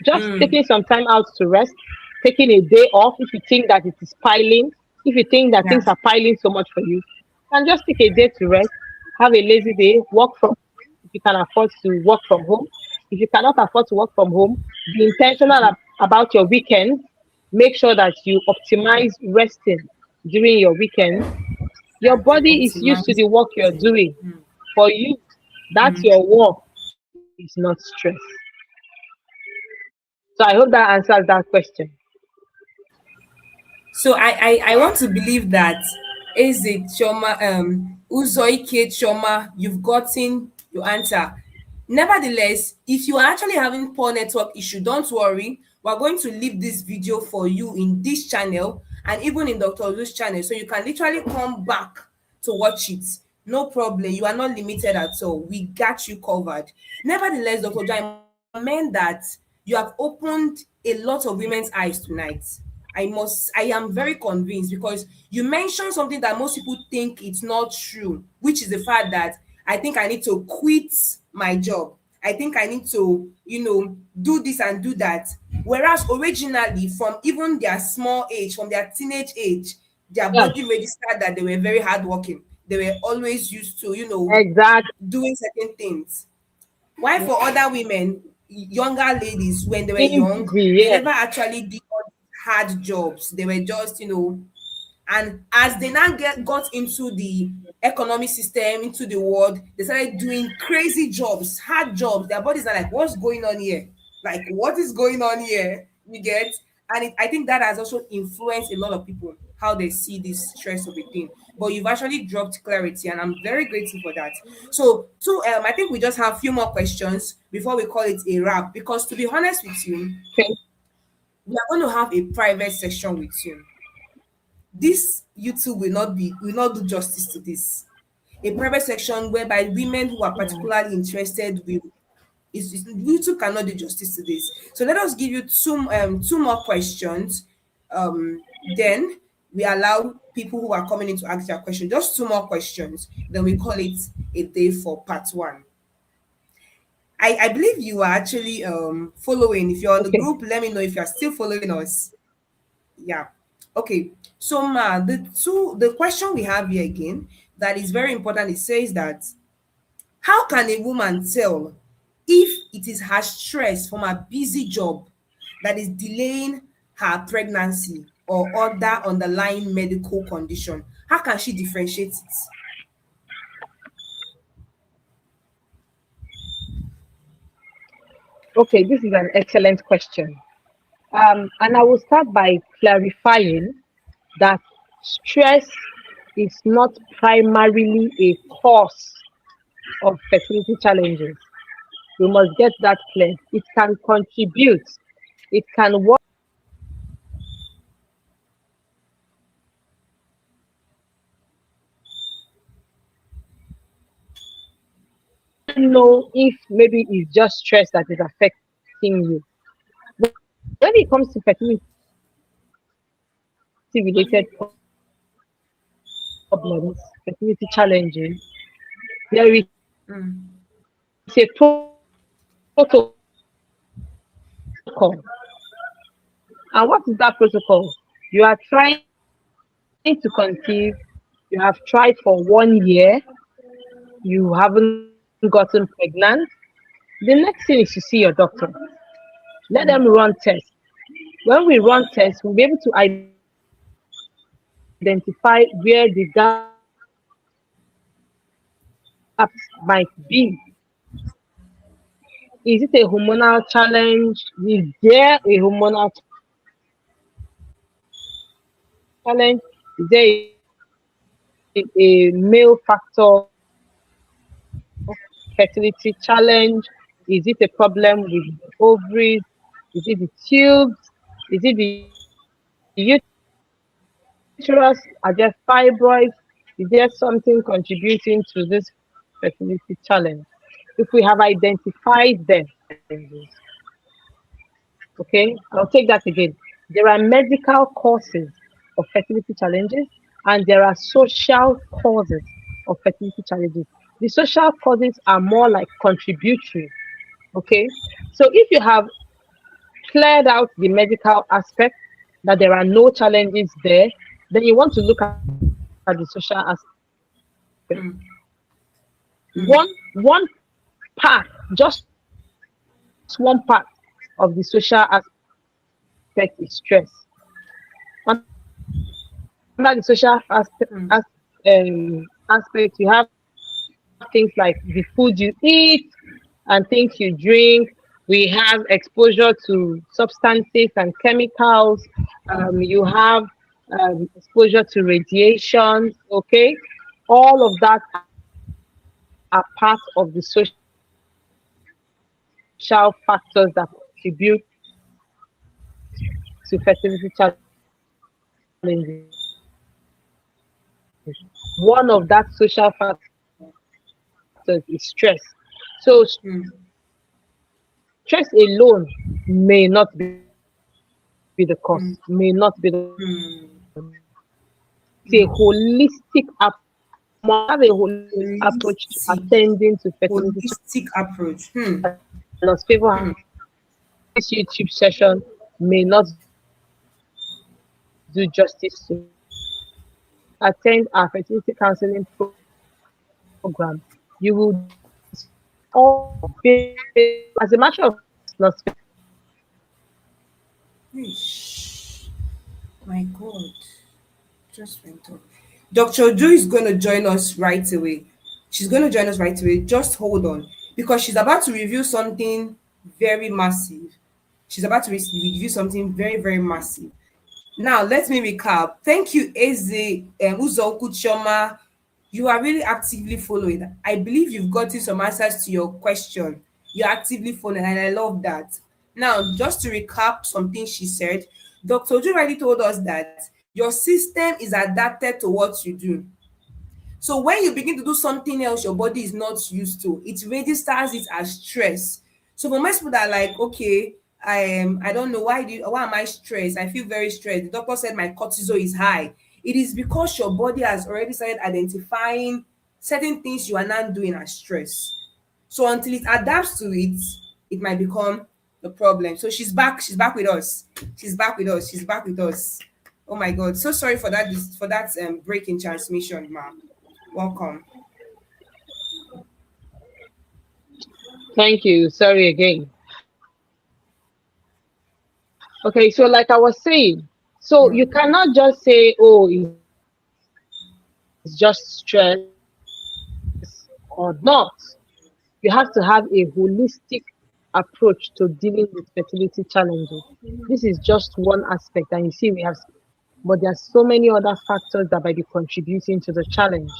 Just mm. taking some time out to rest, taking a day off if you think that it is piling, if you think that Yeah. things are piling so much for you, and just take a day to rest, have a lazy day, work from home if you can afford to work from home. If you cannot afford to work from home, be intentional about your weekend. Make sure that you optimize resting during your weekend. Your Yeah. You body is used to optimize. the work you're doing. For you, that's Mm. your work, is not stress. So I hope that answers that question. So I want to believe that Eze Choma, Uzoike Choma, you've gotten your answer. Nevertheless, if you are actually having poor network issue, don't worry. We're going to leave this video for you in this channel and even in Dr. Olu's channel. So you can literally come back to watch it. No problem. You are not limited at all. We got you covered. Nevertheless, Dr. Ojo, I must commend that you have opened a lot of women's eyes tonight. I am very convinced because you mentioned something that most people think it's not true, which is the fact that I think I need to quit my job. I think I need to, do this and do that. Whereas originally, from even their small age, from their teenage age, their Yes, body registered that they were very hardworking. They were always used to, exactly. doing certain things. Why for other women, younger ladies, when they were Being young, busy, they yes. never actually did all these hard jobs. They were just, and as they now got into the economic system, into the world, they started doing crazy jobs, hard jobs. Their bodies are like, what's going on here? Like, what is going on here? You get? And I think that has also influenced a lot of people how they see this stress of a thing. But you've actually dropped clarity, and I'm very grateful for that. So I think we just have a few more questions before we call it a wrap. Because to be honest with you, Okay. we are going to have a private session with you. This YouTube will not do justice to this. A private section whereby women who are particularly interested will YouTube cannot do justice to this. So let us give you two more questions. Then we allow people who are coming in to ask their question. Just two more questions. Then we call it a day for part one. I believe you are actually following. If you're on the Okay. group, let me know if you're still following us. Yeah. Okay. So Ma, the question we have here again that is very important. It says that how can a woman tell if it is her stress from a busy job that is delaying her pregnancy or other underlying medical condition? How can she differentiate it? Okay, this is an excellent question. And I will start by clarifying that stress is not primarily a cause of fertility challenges. We must get that clear. It can contribute, it can work. Know if maybe it's just stress that is affecting you. When it comes to fertility related problems, fertility challenges, there is Mm. a protocol. And what is that protocol? You are trying to conceive, you have tried for 1 year, you haven't gotten pregnant. The next thing is to see your doctor. Let them Mm. run tests. When we run tests, we'll be able to identify where the gaps might be. Is it a hormonal challenge? Is there a hormonal challenge? Is there a male factor fertility challenge? Is it a problem with the ovaries? Is it the tubes? Is it the uterus? Are there fibroids? Is there something contributing to this fertility challenge? If we have identified them, okay, I'll take that again. There are medical causes of fertility challenges and there are social causes of fertility challenges. The social causes are more like contributory. Okay, so if you have cleared out the medical aspect, that there are no challenges there, then you want to look at the social aspect. Mm. Mm. One part, just one part of the social aspect is stress. Under the social Mm. aspect, you have things like the food you eat and things you drink. We have exposure to substances and chemicals. You have exposure to radiation. Okay, all of that are part of the social factors that contribute to fertility challenges. One of that social factors is stress. So stress alone may not be the cause. Mm. Stress alone may not be the cause. Mm. Mm. It's a holistic approach. We must have a holistic approach to Holistic, attending to fertility holistic approach. challenges. And as favor Hmm. this YouTube session may not do justice to it. If you attend our fertility counseling program, you will discover all various. As a matter of fact, not Eesh. My God, just went up. Dr. Drew is going to join us right away. She's going to join us right away. Just hold on because she's about to review something very massive. She's about to review something very, very massive. Now, let me recap. Thank you, Eze Uzo Kuchoma. You are really actively following. I believe you've gotten some answers to your question. You're actively following, and I love that. Now, just to recap something she said, Dr. Ojo already told us that your system is adapted to what you do. So when you begin to do something else your body is not used to, it registers it as stress. So for most people that are like, okay, I don't know why am I stressed? I feel very stressed. The doctor said my cortisol is high. It is because your body has already started identifying certain things you are not doing as stress. So until it adapts to it, it might become the problem. So she's back. She's back with us. She's back with us. She's back with us. Oh my God. So sorry for that break in transmission, ma. Welcome. thank you. Sorry again. Okay, so like I was saying, so you Mm. cannot just say, oh, it's just stress or not. You have to have a holistic approach. approach to dealing with fertility challenges. This is just one aspect, and you see, we have, but there are so many other factors that might be contributing to the challenge.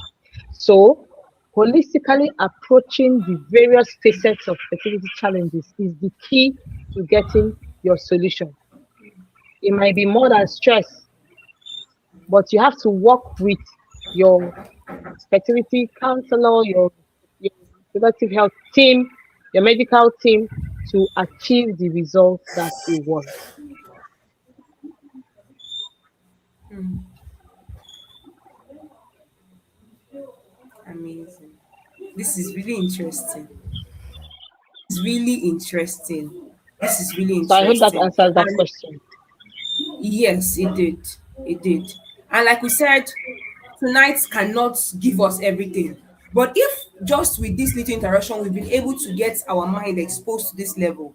So, holistically approaching the various facets of fertility challenges is the key to getting your solution. It might be more than stress, but you have to work with your fertility counselor, your reproductive health team, your medical team to achieve the results that you want. Amazing. This is really interesting. It's really interesting. This is really So I hope that interesting. answers that And question. yes, it did. It did. And like we said, tonight cannot give us everything. But if just with this little interaction, we've been able to get our mind exposed to this level,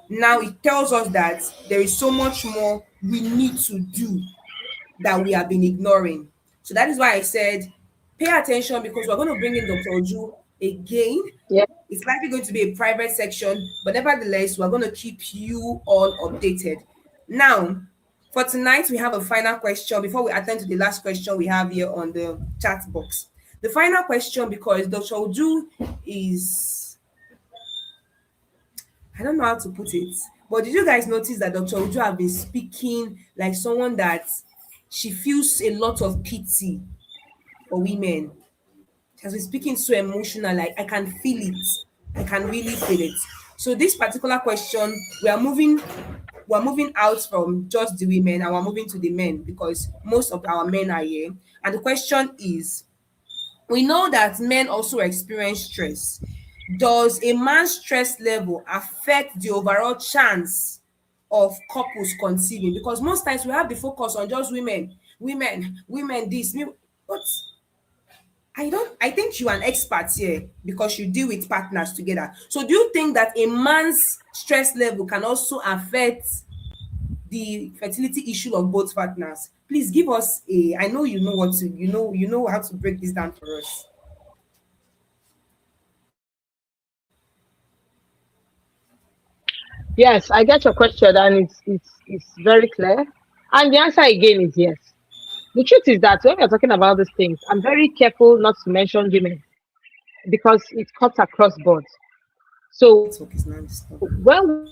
now it tells us that there is so much more we need to do that we have been ignoring. So that is why I said pay attention because we're going to bring in Dr. Oju again. Yeah. It's likely going to be a private section, but nevertheless, we're going to keep you all updated. Now, for tonight, we have a final question before we attend to the last question we have here on the chat box. The final question, because Dr. Oju is, I don't know how to put it, but did you guys notice that Dr. Uju have been speaking like someone that she feels a lot of pity for women? She has been speaking so emotional, like I can feel it. I can really feel it. So this particular question, we're moving out from just the women and we're moving to the men because most of our men are here. And the question is, we know that men also experience stress. Does a man's stress level affect the overall chance of couples conceiving? Because most times we have the focus on just women, women, this. But I think you're an expert here because you deal with partners together. So do you think that a man's stress level can also affect the fertility issue of both partners? Please give us a, I know you know what to, you know how to break this down for us. Yes, I get your question, and it's very clear. And the answer again is yes. The truth is that when we're talking about these things, I'm very careful not to mention women because it cuts across boards. So Network is not disturbed. when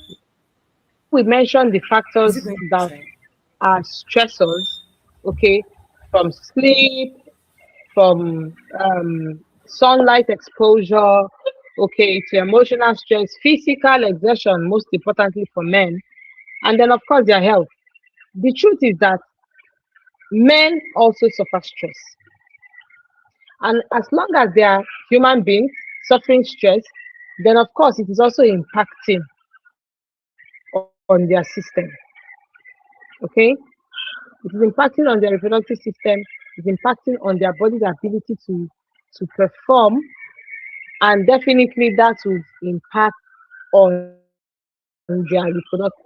we mention the factors Is it that going to shine? are stressors, okay, from sleep, from sunlight exposure, okay, to emotional stress, physical exertion, most importantly for men, and then of course their health. The truth is that men also suffer stress, and as long as they are human beings suffering stress, then of course it is also impacting on their system. Okay, it is impacting on their reproductive system. It's impacting on their body's ability to perform, and definitely that will impact on their reproductive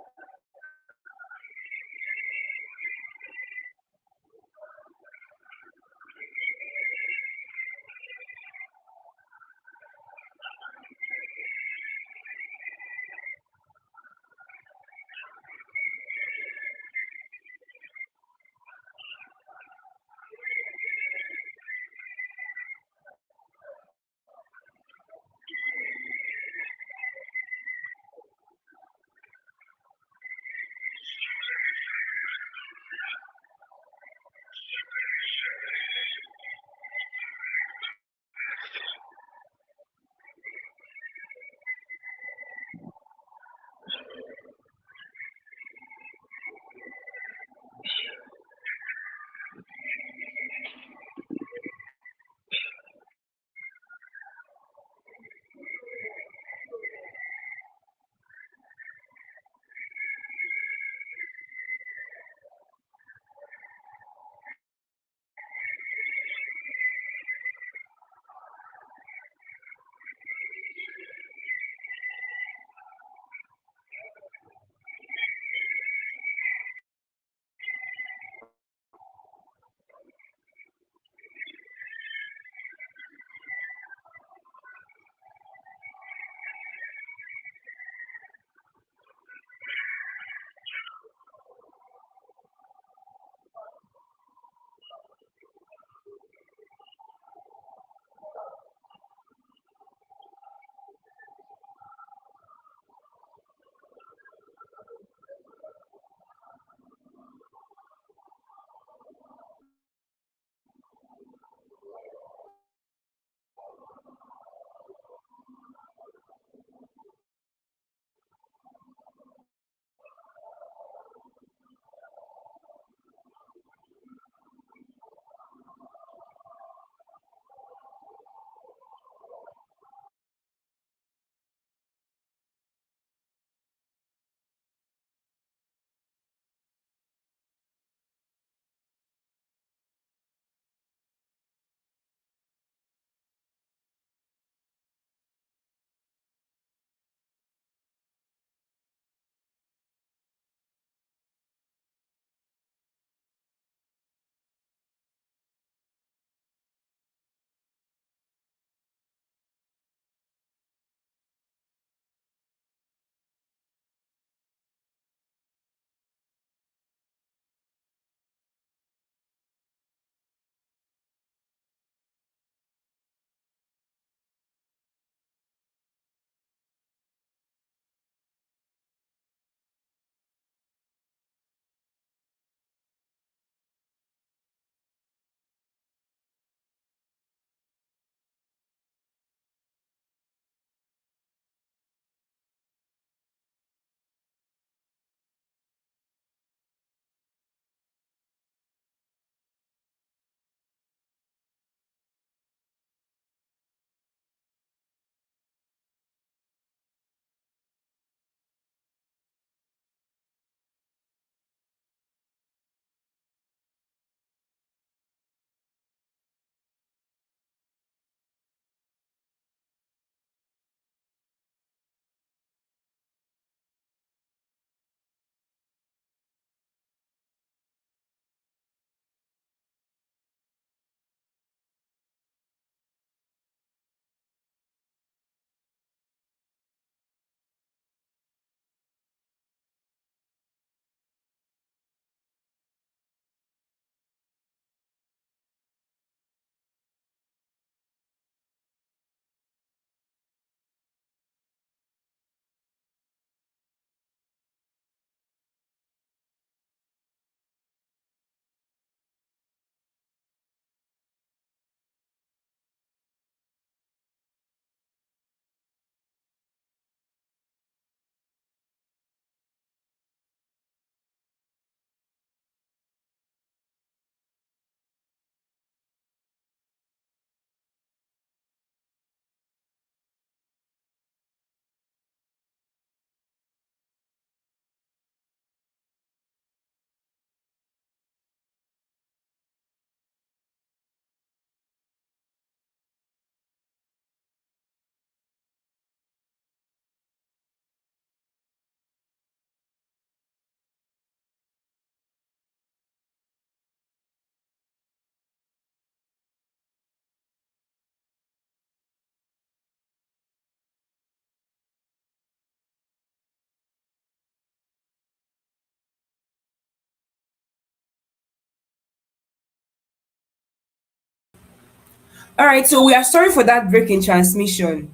All right, so we are sorry for that break in transmission.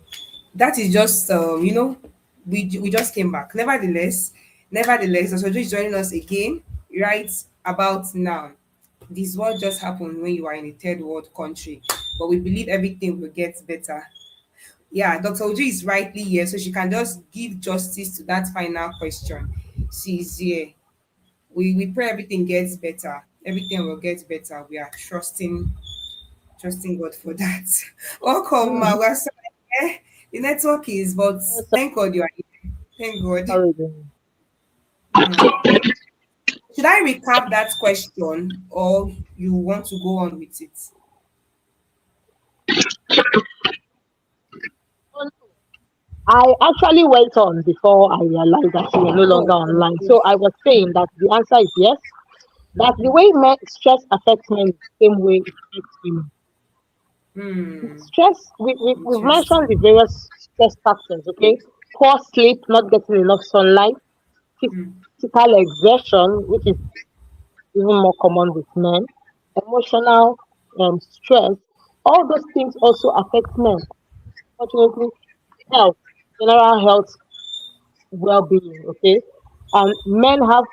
That is just we just came back. Nevertheless, Dr. Joe is joining us again right about now. This is what just happened when you are in a third world country, but we believe everything will get better. Yeah, Dr. Uju is rightly here, so she can just give justice to that final question. She's here. We pray everything gets better. Everything will get better. We are trusting God for that. Welcome, Mm, ma. We're sorry. The network is, but thank God you are here. Thank God. sorry then. Hmm. Should I recap that question or you want to go on with it? I actually went on before I realized that you were no longer Oh, online. good. So I was saying that the answer is yes. That the way stress affects men is the same way it affects women. Hmm. Stress, we've mentioned the Interesting. various stress factors, okay? Poor sleep, not getting enough sunlight, Hmm. physical exertion, which is even more common with men, emotional stress, all those things also affect men. Fortunately, health, general health, well being, okay? And men have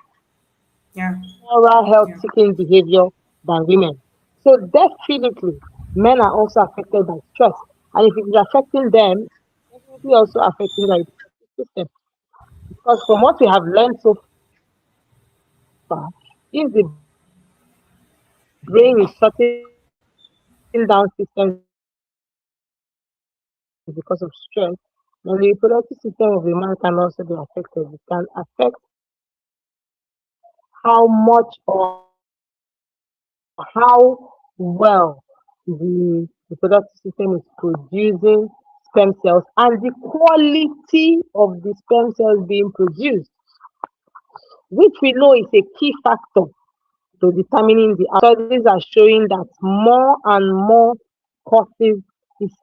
Yeah. moral health Yeah. seeking behavior than women. So, definitely, men are also affected by stress. And if it is affecting them, definitely also affecting the reproductive system. Because from what we have learned so far, if the brain is shutting down systems because of stress, then the reproductive system is also going to be affected. And if the brain is shutting down because of stress, then the reproductive system of a man can also be affected. It can affect how much or how well the reproductive system is producing sperm cells and the quality of the sperm cells being produced, which we know is a key factor to determining the outcome. Studies are showing that more and more causes is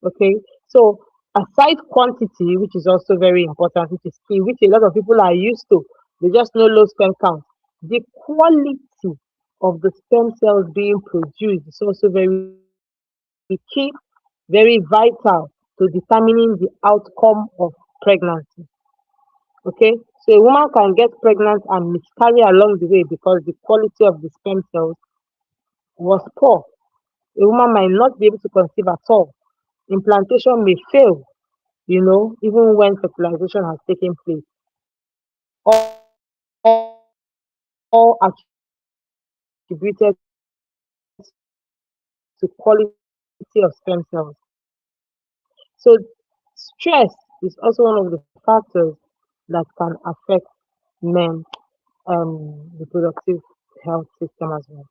okay. So aside quantity, which is also very important, which is key, which a lot of people are used to, they just know low sperm count. The quality of the sperm cells being produced is also very key, very vital to determining the outcome of pregnancy. Okay, so a woman can get pregnant and miscarry along the way because the quality of the sperm cells was poor. A woman might not be able to conceive at all. Implantation may fail, even when fertilization has taken place, all attributed to quality of sperm cells. So, stress is also one of the factors that can affect men reproductive health system as well.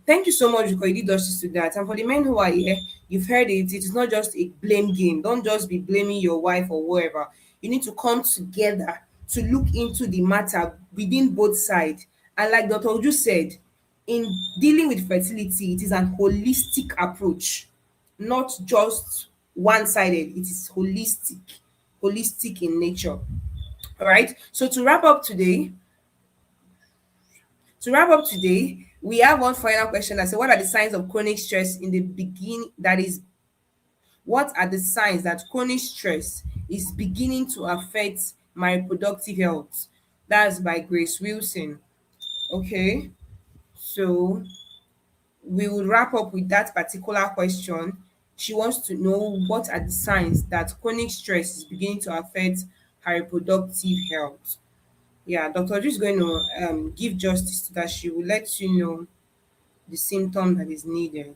Thank you so much because you did justice to that. And for the men who are here, you've heard it. It is not just a blame game. Don't just be blaming your wife or whoever. You need to come together to look into the matter within both sides. And like Dr. Uju said, in dealing with fertility, it is an holistic approach, not just one-sided. It is holistic in nature. All right. So to wrap up today, we have one final question that says, what are the signs of chronic stress in the beginning? That is, what are the signs that chronic stress is beginning to affect my reproductive health? That's by Grace Wilson. Okay, so we will wrap up with that particular question. She wants to know what are the signs that chronic stress is beginning to affect her reproductive health. Yeah, Dr. Oju is going to give justice to that. She will let you know the symptom that is needed,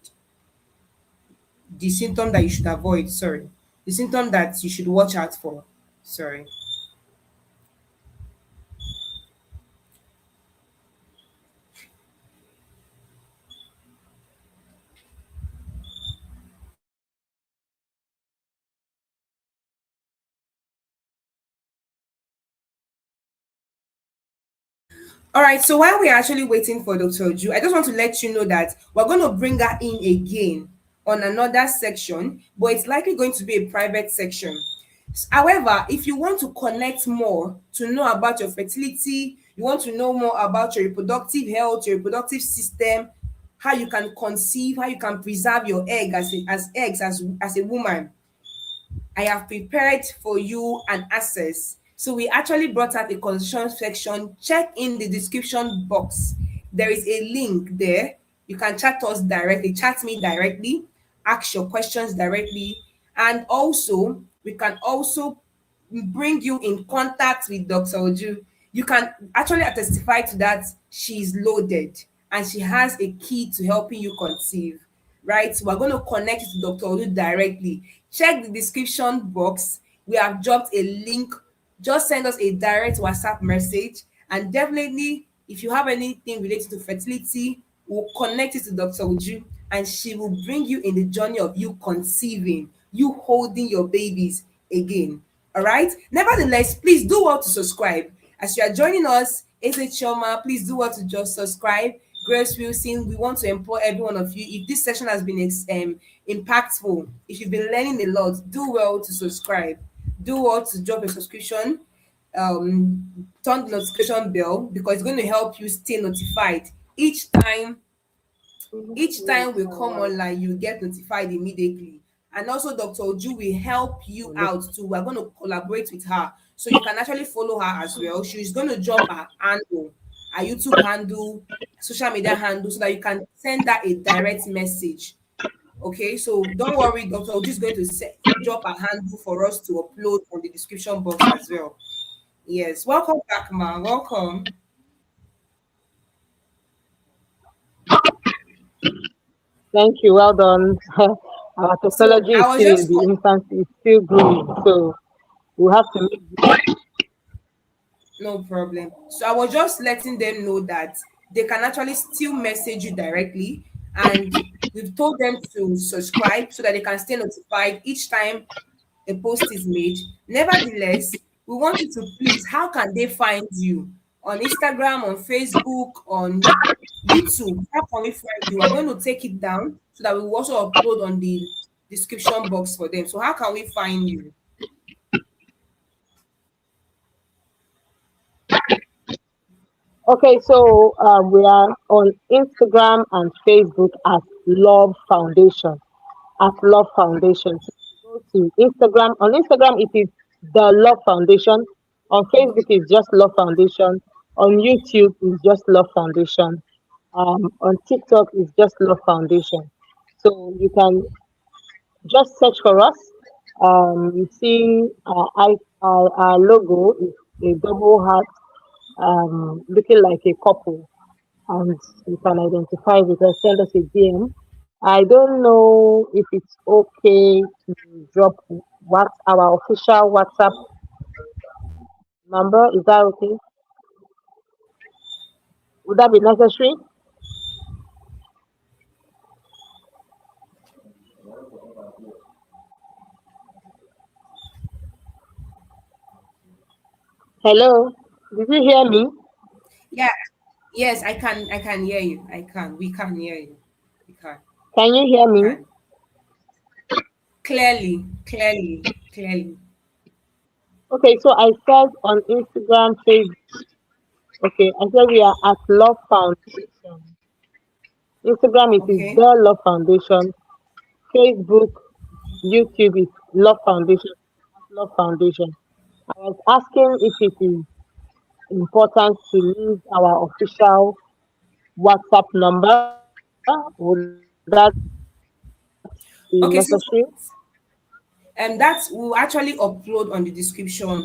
the symptom that you should avoid, sorry, the symptom that you should watch out for. Sorry. All right, so while we're actually waiting for Dr. Oju, I just want to let you know that we're going to bring her in again on another section, but it's likely going to be a private section. However, if you want to connect more to know about your fertility, you want to know more about your reproductive health, your reproductive system, how you can conceive, how you can preserve your egg as eggs as a woman, I have prepared for you an access. So we actually brought out a consultation section. Check in the description box. There is a link there. You can chat us directly, chat me directly, ask your questions directly. And also, we can also bring you in contact with Dr. Uju. You can actually testify to that. She's loaded and she has a key to helping you conceive, right? So we're going to connect you to Dr. Uju directly. Check the description box. We have dropped a link. Just send us a direct WhatsApp message. And definitely, if you have anything related to fertility, we'll connect you to Dr. Uju and she will bring you in the journey of you conceiving, you holding your babies again. All right. Nevertheless, please do well to subscribe. As you are joining us, Eze Choma, please do well to just subscribe. Grace Wilson, we want to implore every one of you. If this session has been impactful, if you've been learning a lot, do well to subscribe. Do well to drop a subscription, turn the notification bell because it's going to help you stay notified each time. Each time we come online, you get notified immediately. And also, Dr. Uju will help you out too. We're going to collaborate with her. So you can actually follow her as well. She's going to drop her handle, her YouTube handle, social media handle, so that you can send her a direct message. Okay, so don't worry, Dr. Uju is going to drop her handle for us to upload on the description box as well. Yes, welcome back, ma. Welcome. Thank you. Well done. Our So technology is I was still in just the infancy, it's still growing. So we have to make. No problem. So I was just letting them know that they can actually still message you directly, and we've told them to subscribe so that they can stay notified each time a post is made. Nevertheless, we want you to please, how can they find you? On Instagram, on Facebook, on YouTube? How can we find you? We're going to take it down so that we will also upload on the description box for them. So how can we find you? Okay, so we are on Instagram and Facebook as Love Foundation. At Love Foundation. So go to Instagram. On Instagram, it is the Love Foundation. On Facebook, it's just Love Foundation. On YouTube, it's just Love Foundation. On TikTok, it's just Love Foundation. So you can just search for us. You see our logo is a double heart, looking like a couple, and you can identify with us. Send us a DM. I don't know if it's okay to drop what our official WhatsApp number. Is that okay? Would that be necessary? Hello, did you hear me? Yeah. Yes, I can. I can hear you. I can. We can hear you. We can. Can you hear We me? can. Clearly, clearly, clearly. Okay, so I said on Instagram, Facebook. Okay, I said we are at Love Foundation. Instagram it is Okay. the Love Foundation. Facebook, YouTube is Love Foundation. Love Foundation. I was asking if it is important to leave our official WhatsApp number. Would that be necessary? Okay. So and that will actually upload on the description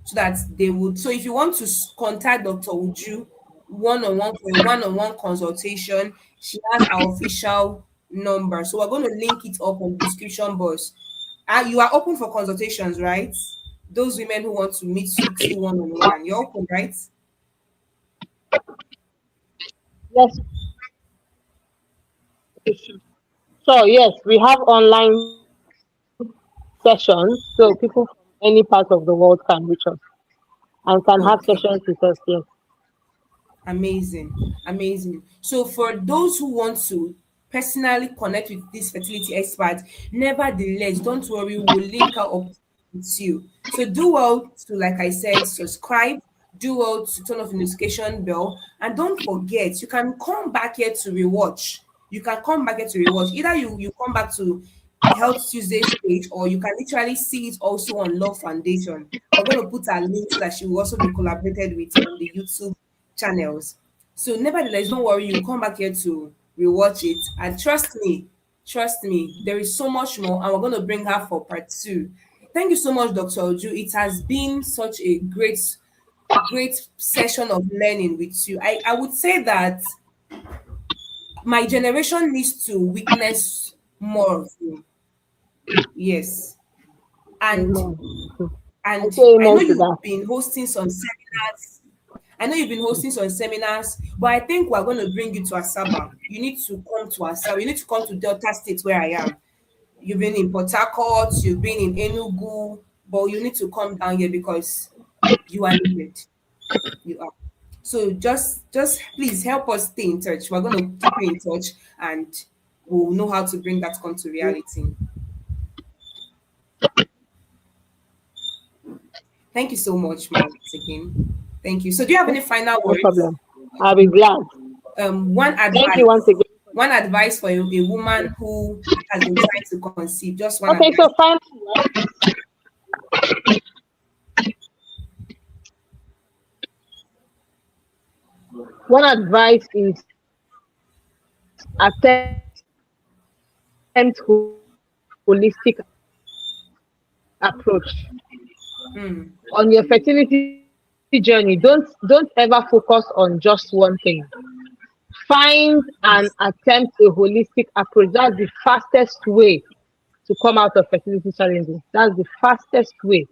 so that they would. So if you want to contact Dr. Uju one-on-one for a one-on-one consultation, she has our official number. So we're going to link it up on the description box. You are open for consultations, right? Those women who want to meet with you one-on-one, you're open, right? Yes. So yes, we have online sessions, so people from any part of the world can reach us and can have sessions Okay. with us. Yes. Amazing, amazing. So for those who want to personally connect with this fertility expert, nevertheless, don't worry, we'll link her up with you. So do well to, like I said, subscribe, do well to turn off the notification bell, and don't forget, you can come back here to rewatch. You can come back here to rewatch. Either you come back to Health Tuesday's page, or you can literally see it also on Love Foundation. We're going to put a link so that she will also be collaborated with on the YouTube channels. So nevertheless, don't worry, you come back here to rewatch it. And trust me, there is so much more, and we're going to bring her for part two. Thank you so much, Dr. Uju. It has been such a great session of learning with you. I would say that my generation needs to witness more of you. Yes. And Amen. I and say I know amen to you've that. been hosting some seminars. I know you've been hosting some seminars, but I think we're going to bring you to Asaba. You need to come to Asaba. You need to come to Delta State where I am. You've been in Port Harcourt, you've been in Enugu, but you need to come down here because you are needed. You are. So just please help us stay in touch. We're going to keep you in touch, and we'll know how to bring that come to reality. Thank you so much, Ma, once again. Thank you. So do you have any final No words? problem. I'll be glad. One Thank you once advice. again. One advice for a woman who has been trying to conceive. Just one Okay, so advice. finally, one advice is attempt holistic approach Hmm. on your fertility journey. Don't ever focus on just one thing. Find and attempt a holistic approach. That's the fastest way to come out of fertility challenges. That's the fastest way.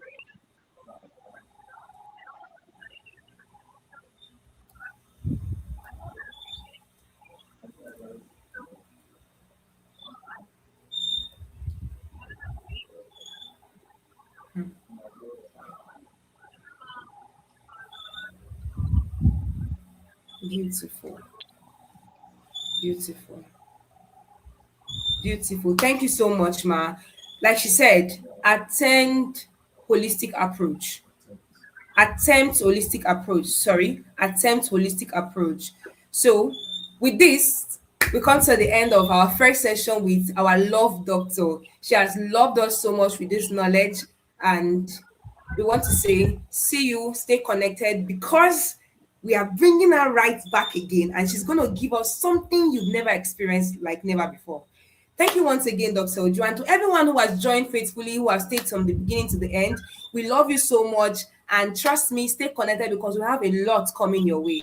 Beautiful. Beautiful. Beautiful. Thank you so much, Ma. Like she said, attend holistic approach. Attempt holistic approach. So with this, we come to the end of our first session with our love doctor. She has loved us so much with this knowledge, and we want to say see you, stay connected, because we are bringing her right back again, and she's going to give us something you've never experienced like never before. Thank you once again, Dr. Ojo, and to everyone who has joined faithfully, who has stayed from the beginning to the end. We love you so much, and trust me, stay connected because we have a lot coming your way.